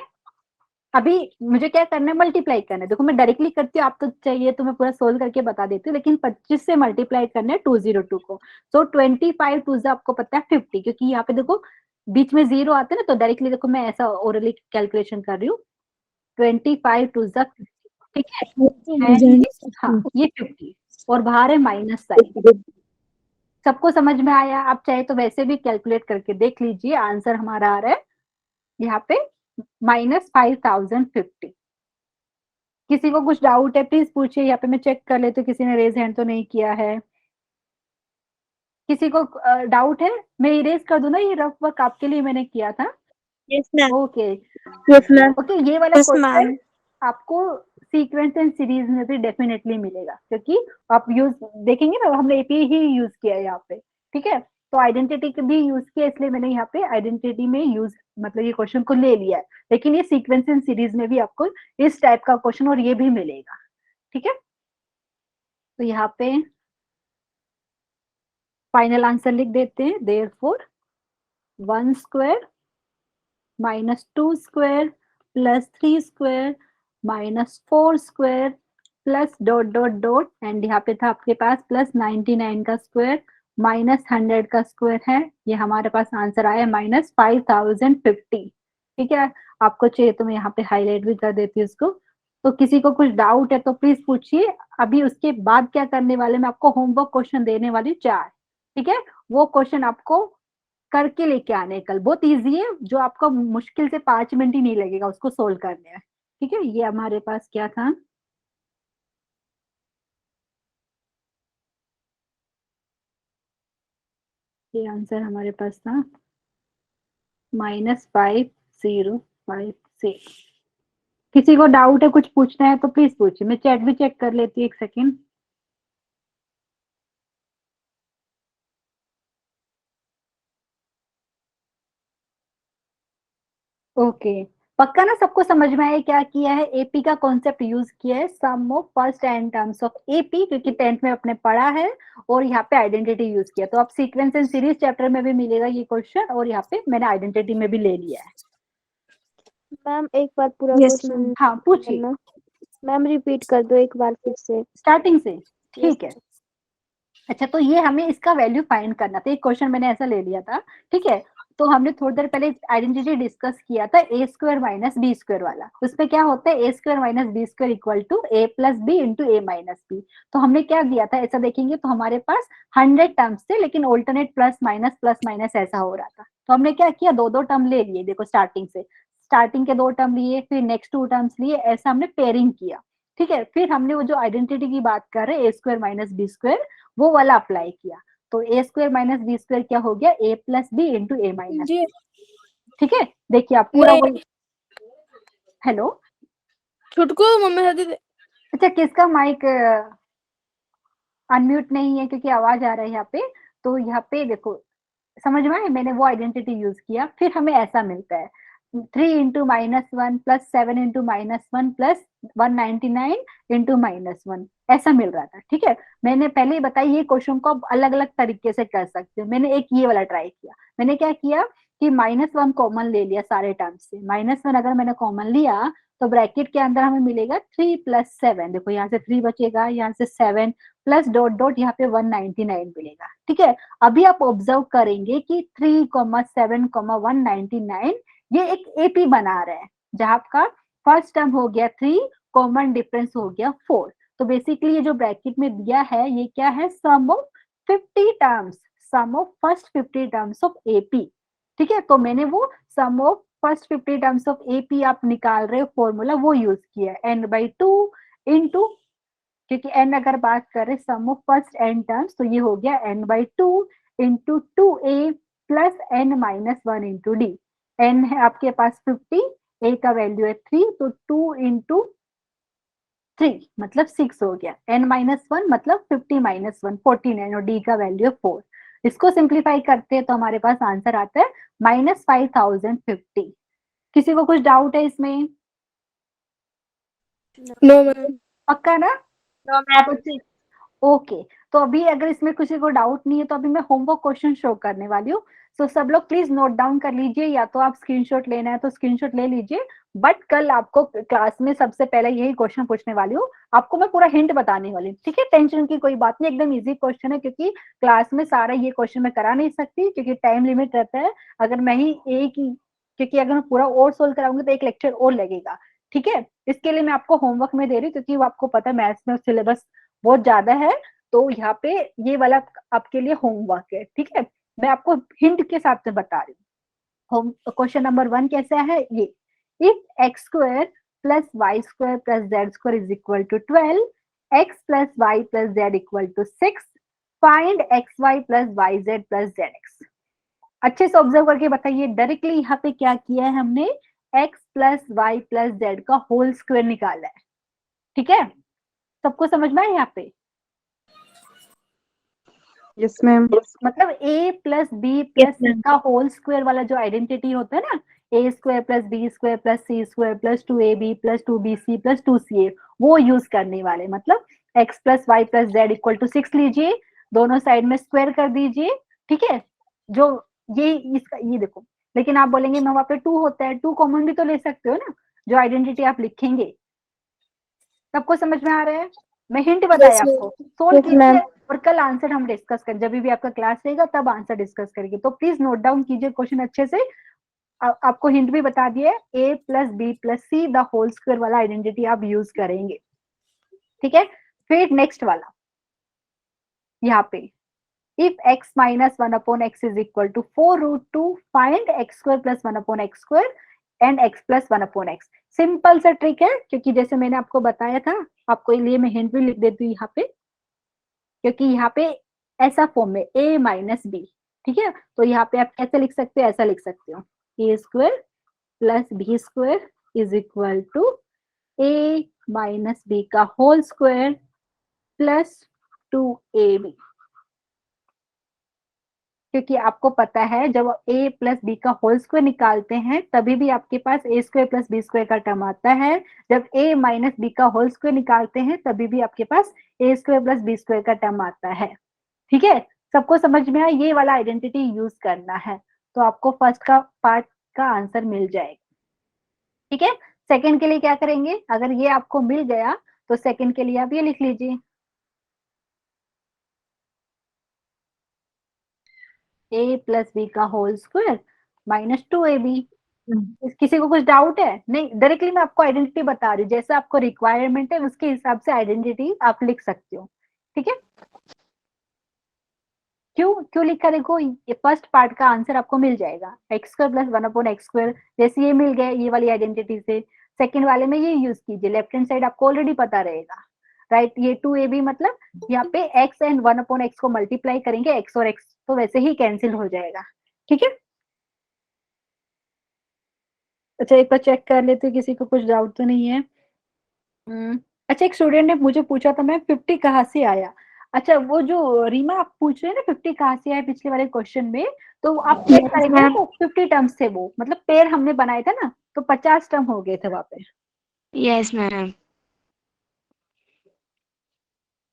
अभी मुझे क्या करना है, मल्टीप्लाई करना है। देखो मैं डायरेक्टली करती हूँ, आप तो चाहिए तो मैं पूरा सोल्व करके बता देती हूँ, लेकिन 25 से मल्टीप्लाई करना है 202 को। सो 25 2 आपको पता है 50, क्योंकि यहाँ पे देखो बीच में 0 आते हैं ना, तो डायरेक्टली देखो मैं ऐसा ओरली कैलकुलेशन कर रही हूँ। 25 2 ठीक है, हाँ ये 50 और बाहर है माइनस साइन। सबको समझ में आया? आप चाहे तो वैसे भी कैलकुलेट करके देख लीजिए, आंसर हमारा आ रहा है यहाँ पे -5050। किसी को कुछ डाउट है प्लीज पूछिए, यहाँ पे मैं चेक कर लेती हूँ किसी ने रेज हैंड तो नहीं किया है। किसी को डाउट है? मैं इरेज कर दूं ना, ये रफ वर्क आपके लिए मैंने किया था। Yes ma'am. Okay yes ma'am. Okay, ये वाला Yes, क्वेश्चन ma'am. आपको सीक्वेंस एंड सीरीज में भी डेफिनेटली मिलेगा, क्योंकि आप यूज देखेंगे ना, हमने एपी ही यूज किया है यहाँ पे, ठीक है। तो आइडेंटिटी भी यूज किया, इसलिए मैंने यहाँ पे आइडेंटिटी में यूज मतलब ये क्वेश्चन को ले लिया है, लेकिन ये सीक्वेंस एंड सीरीज में भी आपको इस टाइप का क्वेश्चन और ये भी मिलेगा, ठीक है। तो यहाँ पे फाइनल आंसर लिख देते हैं, therefore 1 square -2 square +3 square -4 square plus dot dot dot, and यहाँ पे था आपके पास +99 का स्क्वायर -100 का स्क्वायर है। ये हमारे पास आंसर आया -5050, ठीक है। आपको चाहिए तो मैं यहाँ पे हाईलाइट भी कर देती हूँ इसको। तो किसी को कुछ डाउट है तो प्लीज पूछिए। अभी उसके बाद क्या करने वाले, मैं आपको होमवर्क क्वेश्चन देने वाली 4, ठीक है। वो क्वेश्चन आपको करके लेके आने कल, बहुत इजी है, जो आपको मुश्किल से 5 मिनट ही नहीं लगेगा उसको सोल्व करने में, ठीक है। ये हमारे पास क्या था, ये आंसर हमारे पास था -5056। किसी को डाउट है, कुछ पूछना है तो प्लीज पूछिए, मैं चैट भी चेक कर लेती हूँ, एक सेकेंड। ओके, पक्का ना सबको समझ में आया क्या किया है? एपी का कॉन्सेप्ट यूज किया है, sum of first N terms of AP, क्योंकि 10th में आपने पढ़ा है, और यहाँ पे आइडेंटिटी यूज किया। तो आप सीक्वेंस एंड सीरीज चैप्टर में भी मिलेगा ये क्वेश्चन, और यहाँ पे मैंने आइडेंटिटी में भी ले लिया है। मैम एक बार पूरा Yes, क्वेश्चन हाँ पूछिए, करना। मैम रिपीट कर दो एक बार फिर से। स्टार्टिंग से, ठीक है। अच्छा, तो ये हमें इसका वैल्यू फाइंड करना था, एक क्वेश्चन मैंने ऐसा ले लिया था, ठीक है। तो हमने थोड़ी देर पहले आइडेंटिटी डिस्कस किया था a² - b² वाला। उसमें क्या होता है, a² - b² equal to a + b into a - b। तो हमने क्या दिया था, ऐसा देखेंगे तो हमारे पास 100 टर्म्स थे, लेकिन ऑल्टरनेट प्लस माइनस ऐसा हो रहा था। तो हमने क्या किया, दो दो टर्म ले लिए, देखो स्टार्टिंग से, स्टार्टिंग के 2 टर्म लिए, फिर नेक्स्ट 2 टर्म्स लिए, ऐसा हमने पेयरिंग किया, ठीक है। फिर हमने वो जो आइडेंटिटी की बात कर रहे हैं a² - b², वो वाला अप्लाई किया। तो a² - b² क्या हो गया, a + b इंटू a - जी b, ठीक है। देखिए आप पूरा वही, हेलो, छुटको मम्मी साथी दे अच्छा किसका माइक अनम्यूट नहीं है, क्योंकि आवाज आ रहा है यहाँ पे। तो यहाँ पे देखो, समझ में आए, मैंने वो आइडेंटिटी यूज किया, फिर हमें ऐसा मिलता है 3 into -1 plus 7 into -1 plus 199 into -1, ऐसा मिल रहा था, ठीक है। मैंने पहले ही बताया ये क्वेश्चन को आप अलग अलग तरीके से कर सकते हो। मैंने एक ये वाला ट्राई किया, मैंने क्या किया कि -1 कॉमन ले लिया सारे टर्म्स से। -1 अगर मैंने कॉमन लिया तो ब्रैकेट के अंदर हमें मिलेगा 3 + 7, देखो यहाँ से 3 बचेगा, यहाँ से 7 प्लस डॉट डॉट यहाँ पे 199 मिलेगा, ठीक है। अभी आप ऑब्जर्व करेंगे कि 3, 7, 199 ये एक एपी बना रहे हैं, जहां का फर्स्ट टर्म हो गया 3, कॉमन डिफरेंस हो गया 4। तो बेसिकली ये जो ब्रैकेट में दिया है ये क्या है, sum of 50 terms, sum of first 50 terms of AP, ठीक है। तो मैंने वो sum of first 50 terms of AP आप निकाल रहे हो फॉर्मूला, वो यूज किया है n/2 इंटू, क्योंकि n अगर बात करें सम ऑफ फर्स्ट n टर्म्स, तो ये हो गया n/2 into 2a plus n - 1 into d। n है आपके पास 50, a का वैल्यू है 3, तो 2 इंटू 3 मतलब 6 हो गया, n-1 मतलब 50 - 1 49 और d का वैल्यू 4। इसको सिंप्लीफाई करते हैं तो हमारे पास आंसर आता है -5050। किसी को कुछ डाउट है इसमें? No ma'am. पक्का ना? No, तो ma'am. ओके, तो अभी अगर इसमें किसी को डाउट नहीं है तो अभी मैं होमवर्क क्वेश्चन शो करने वाली हूँ। सो सब लोग प्लीज नोट डाउन कर लीजिए, या तो आप स्क्रीनशॉट लेना है तो स्क्रीनशॉट ले लीजिए, बट कल आपको क्लास में सबसे पहले यही क्वेश्चन पूछने वाली हूँ। आपको मैं पूरा हिंट बताने वाली हूँ, ठीक है? टेंशन की कोई बात नहीं, एकदम इजी क्वेश्चन है, क्योंकि क्लास में सारा ये क्वेश्चन मैं करा नहीं सकती क्योंकि टाइम लिमिट रहता है। अगर मैं ही एक ही, क्योंकि अगर मैं पूरा और सोल्व कराऊंगी तो एक लेक्चर और लगेगा, ठीक है? इसके लिए मैं आपको होमवर्क में दे रही हूँ, क्योंकि वो आपको पता है मैथ्स में सिलेबस बहुत ज्यादा है, तो यहाँ पे ये वाला आपके लिए होमवर्क है, ठीक है? मैं आपको हिंट के साथ में बता रही हूँ। क्वेश्चन नंबर 1 कैसा है ये? If x square plus y square plus z square is equal to 12, x plus Y plus Z equal to 6, find x y plus y z plus z x. अच्छे से ऑब्जर्व करके बताइए, directly यहाँ पे क्या किया है हमने? X plus Y plus z का होल स्क्वायर निकाला है, ठीक है? सबको समझ में आया यहाँ पे? Yes ma'am. मतलब a plus b Yes, plus c ma'am. का होल स्क्वायर वाला जो आइडेंटिटी होता है ना, A square plus B square plus C square plus 2ab plus 2bc plus 2ca, वो यूज करने वाले। मतलब x plus Y plus Z equal to 6 लीजिए, दोनों साइड में स्क्वायर कर दीजिए, ठीक है? जो ये इसका ये देखो, लेकिन आप बोलेंगे मैं वहां पे 2 होता है, 2 कॉमन भी तो ले सकते हो ना, जो आइडेंटिटी आप लिखेंगे। सबको समझ में आ रहा है? मैं हिंट बताया Yes, ma'am. आपको, सोल्व Yes, कीजिए, ma'am. और कल आंसर हम डिस्कस करें, जब भी आपका क्लास रहेगा तब आंसर डिस्कस करेंगे। तो प्लीज नोट डाउन कीजिए क्वेश्चन अच्छे से। आपको हिंट भी बता दिए, a plus B plus c the whole square वाला आइडेंटिटी आप यूज करेंगे, ठीक है? फिर नेक्स्ट वाला यहाँ पे, if x minus 1 upon x is equal to 4 root 2, find x square plus 1 upon x square and x plus 1 upon x। Simple सा ट्रिक है, क्योंकि जैसे मैंने आपको बताया था, आपको लिए मैं हिंट भी लिख देती हूँ यहाँ पे, क्योंकि यहाँ पे ऐसा फॉर्म में a माइनस बी, ठीक है? तो यहाँ पे आप कैसे लिख सकते हो? ऐसा लिख सकते हो, a square plus B square is equal to a minus b का होल स्क्वायर प्लस 2ab। क्योंकि आपको पता है जब a प्लस बी का होल स्क्वायर निकालते हैं तभी भी आपके पास a square plus B square का टर्म आता है, जब a माइनस बी का होल स्क्वायर निकालते हैं तभी भी आपके पास a square plus B square का टर्म आता है, ठीक है? सबको समझ में आया? ये वाला आइडेंटिटी यूज करना है, तो आपको फर्स्ट का पार्ट का आंसर मिल जाएगा, ठीक है? सेकंड के लिए क्या करेंगे? अगर ये आपको मिल गया तो सेकंड के लिए आप ये लिख लीजिए, a प्लस बी का होल स्क्वायर माइनस 2ab। किसी को कुछ डाउट है? नहीं, डायरेक्टली मैं आपको आइडेंटिटी बता रही हूँ, जैसे आपको रिक्वायरमेंट है उसके हिसाब से आइडेंटिटी आप लिख सकते हो, ठीक है? क्यों क्यों लिखा? देखो, ये फर्स्ट पार्ट का आंसर आपको मिल जाएगा, x square plus 1 upon x square, जैसे ये मिल गया ये वाली आइडेंटिटी से। सेकंड वाले में ये यूज कीजिए, लेफ्ट हैंड साइड आपको ऑलरेडी पता रहेगा, राइट? ये 2ab मतलब यहाँ पे x एंड 1 अपॉन x को मल्टीप्लाई करेंगे, x और x तो वैसे ही कैंसिल हो जाएगा, ठीक है? अच्छा, एक बार चेक कर लेते, किसी को कुछ डाउट तो नहीं है? अच्छा, एक स्टूडेंट ने मुझे पूछा था मैम 50 कहाँ से आया? अच्छा, वो जो रीमा आप पूछ रहे हैं ना 50 कहाँ से आया पिछले वाले क्वेश्चन में, तो आप चेक Yes, करेंगे ना ma'am. तो 50 टर्म्स थे वो, मतलब पेयर हमने बनाए थे ना, तो 50 टर्म हो गए थे वहां पे। Yes, ma'am.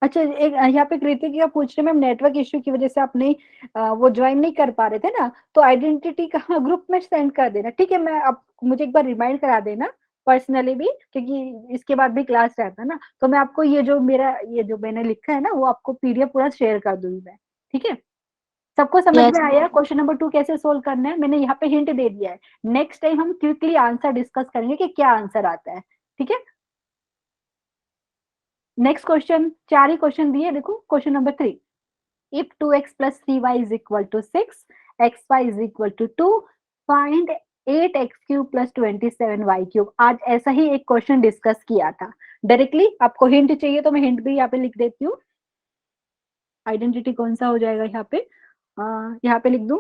अच्छा, एक यहाँ पे कृतिका पूछ रहे मैम, नेटवर्क इश्यू की वजह से आपने वो ज्वाइन नहीं कर पा रहे थे ना, तो आइडेंटिटी कहाँ ग्रुप में सेंड कर देना, ठीक है? मैं आप मुझे एक बार रिमाइंड करा देना पर्सनली भी, क्योंकि इसके बाद भी क्लास रहता है ना, तो मैं आपको ये जो मैंने लिखा है ना वो आपको पीडीएफ पूरा शेयर कर दूंगी मैं, ठीक है? सबको समझ Yes. में आया क्वेश्चन नंबर 2 कैसे सोल्व करना है? मैंने यहाँ पे हिंट दे दिया है, नेक्स्ट टाइम हम क्विकली आंसर डिस्कस करेंगे कि क्या आंसर आता है, ठीक है? नेक्स्ट क्वेश्चन, 4 ही क्वेश्चन दिए, देखो question number 3, if 2x plus 3y is equal to 6, xy is equal to 2, find 8x cube plus 27y cube। आज ऐसा ही एक क्वेश्चन डिस्कस किया था, डायरेक्टली आपको हिंट चाहिए तो मैं हिंट भी यहाँ पे लिख देती हूँ। आइडेंटिटी कौन सा हो जाएगा यहाँ पे? यहाँ पे लिख दूं,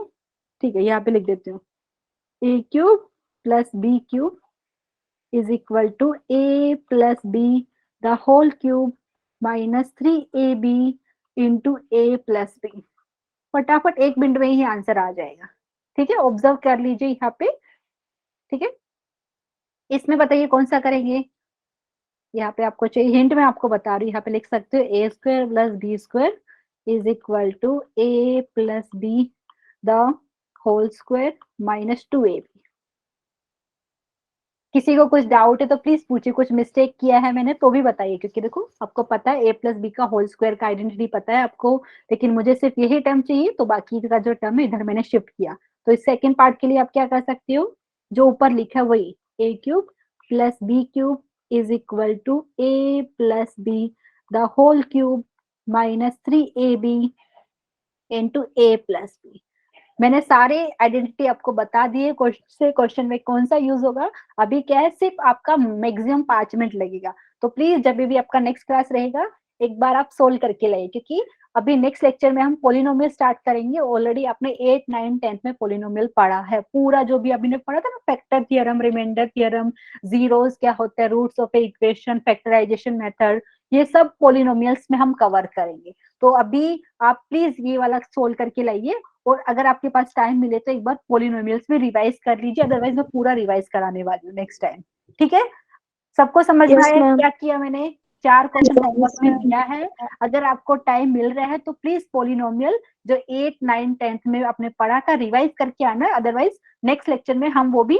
ठीक है, यहाँ पे लिख देती हूँ, a cube plus b cube is equal to a plus b the whole cube minus 3ab into a plus b. फटाफट 1 मिनट में ही आंसर आ जाएगा, ठीक है। ऑब्जर्व कर लीजिए यहाँ पे, ठीक है। इसमें बताइए कौन सा करेंगे। यहाँ पे आपको चाहिए हिंट, मैं आपको बता रही हूँ। यहाँ पे लिख सकते हो A square plus B square is equal to A plus B the whole square minus 2ab। किसी को कुछ डाउट है तो प्लीज पूछिए, कुछ मिस्टेक किया है मैंने तो भी बताइए, क्योंकि देखो आपको पता है ए प्लस बी का होल स्क्वायर का आइडेंटिटी पता है आपको, लेकिन मुझे सिर्फ यही टर्म चाहिए, तो बाकी का जो टर्म है इधर मैंने शिफ्ट किया। तो इस सेकेंड पार्ट के लिए आप क्या कर सकते हो, जो ऊपर लिखा है वही A cube plus B cube is equal to A plus B the whole cube minus 3ab into A plus B. मैंने सारे आइडेंटिटी आपको बता दिए, क्वेश्चन में कौन सा यूज होगा। अभी क्या है, सिर्फ आपका मैक्सिमम 5 मिनट लगेगा, तो प्लीज जब भी आपका नेक्स्ट क्लास रहेगा एक बार आप सोल्व करके लाइए, क्योंकि अभी नेक्स्ट लेक्चर में हम पोलिनोमियल स्टार्ट करेंगे। ऑलरेडी आपने 8, 9, 10 में पोलिनोमियल पढ़ा है, पूरा जो भी अभी ने पढ़ा था ना, factor theorem, remainder theorem, zeros क्या होता है, roots of equation, factorisation method, ये सब पोलिनोमियल्स में हम कवर करेंगे। तो अभी आप प्लीज ये वाला सोल्व करके लाइए, और अगर आपके पास टाइम मिले तो एक बार पोलिनोमियल्स में रिवाइज कर लीजिए, अदरवाइज मैं पूरा रिवाइज कराने वाली हूँ नेक्स्ट टाइम, ठीक है। सबको समझ में Yes, आया ma'am. क्या किया मैंने। 4 क्वेश्चन होमवर्क में दिया है, अगर आपको टाइम मिल रहा है तो प्लीज पोलिनोमियल जो 8, 9, 10 में आपने पढ़ा था रिवाइज करके आना, अदरवाइज नेक्स्ट लेक्चर में हम वो भी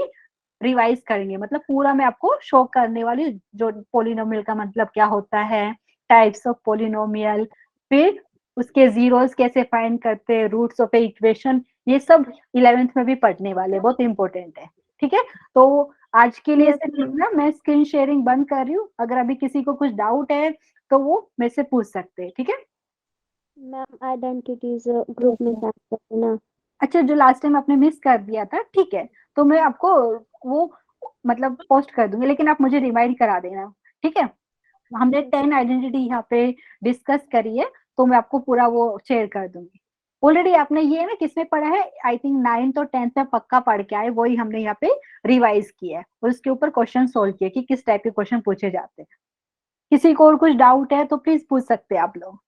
रिवाइज करेंगे। मतलब पूरा मैं आपको शो करने वाली, जो पोलिनोमियल का मतलब क्या होता है, टाइप्स ऑफ पोलिनोमियल, फिर उसके जीरोस कैसे फाइंड करते हैं, रूट्स ऑफ इक्वेशन, ये सब 11th में भी पढ़ने वाले, बहुत इंपॉर्टेंट है, ठीक है। तो आज के लिए सिर्फ इतना, मैं स्क्रीन शेयरिंग बंद कर रही हूँ। अगर अभी किसी को कुछ डाउट है तो वो मेरे से पूछ सकते हैं, ठीक है। मैम आइडेंटिटीज ग्रुप में सेंड करते ना। अच्छा, जो लास्ट टाइम आपने मिस कर दिया था, ठीक है, तो मैं आपको वो मतलब पोस्ट कर दूंगी, लेकिन आप मुझे रिमाइंड करा देना, ठीक है। हमने 10 आइडेंटिटी यहाँ पे डिस्कस करी है, तो मैं आपको पूरा वो शेयर कर दूंगी। ऑलरेडी आपने ये ना किसमें पढ़ा है, आई थिंक 9th और 10th में पक्का पढ़ के आए, वही हमने यहाँ पे रिवाइज किया है और उसके ऊपर क्वेश्चन सोल्व किया कि किस टाइप के क्वेश्चन पूछे जाते हैं। किसी को और कुछ डाउट है तो प्लीज पूछ सकते हैं आप लोग।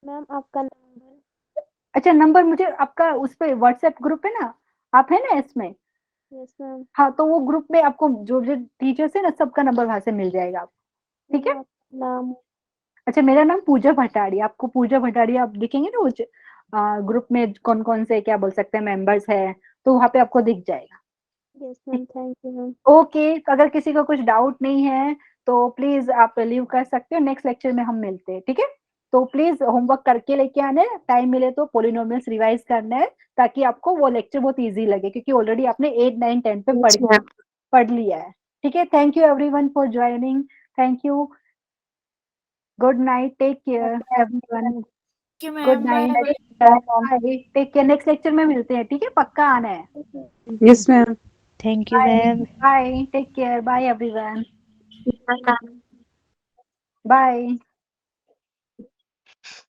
मैम आपका नंबर। अच्छा, नंबर मुझे आपका उस पे व्हाट्सएप ग्रुप है ना, आप है ना इसमें। Yes ma'am. हाँ, तो वो ग्रुप में आपको जो जो टीचर्स है ना, सबका नंबर वहां से मिल जाएगा आपको, ठीक है। नाम। अच्छा, मेरा नाम पूजा भटाड़ी, आपको पूजा भटाड़ी आप दिखेंगे ना वो ग्रुप में कौन कौन से क्या बोल सकते हैं मेंबर्स है, तो वहां पे आपको दिख जाएगा। Yes ma'am, thank you ma'am. Okay, अगर किसी को कुछ डाउट नहीं है तो प्लीज आप लीव कर सकते हो, नेक्स्ट लेक्चर में हम मिलते हैं, ठीक है। तो प्लीज होमवर्क करके लेके आना है, टाइम मिले तो पोलिनोमियल्स रिवाइज करना है, ताकि आपको वो लेक्चर बहुत इजी लगे, क्योंकि ऑलरेडी आपने 8, 9, 10 पे पढ़ लिया है, ठीक है। Thank you everyone for joining, thank you, good night, take care everyone, कि good ma'am night, bye. Bye, take care, next lecture में मिलते हैं, ठीक है, पक्का आना है। Yes, ma'am. Thank you, bye ma'am. Bye, take care, bye everyone, Yes, ma'am. Bye.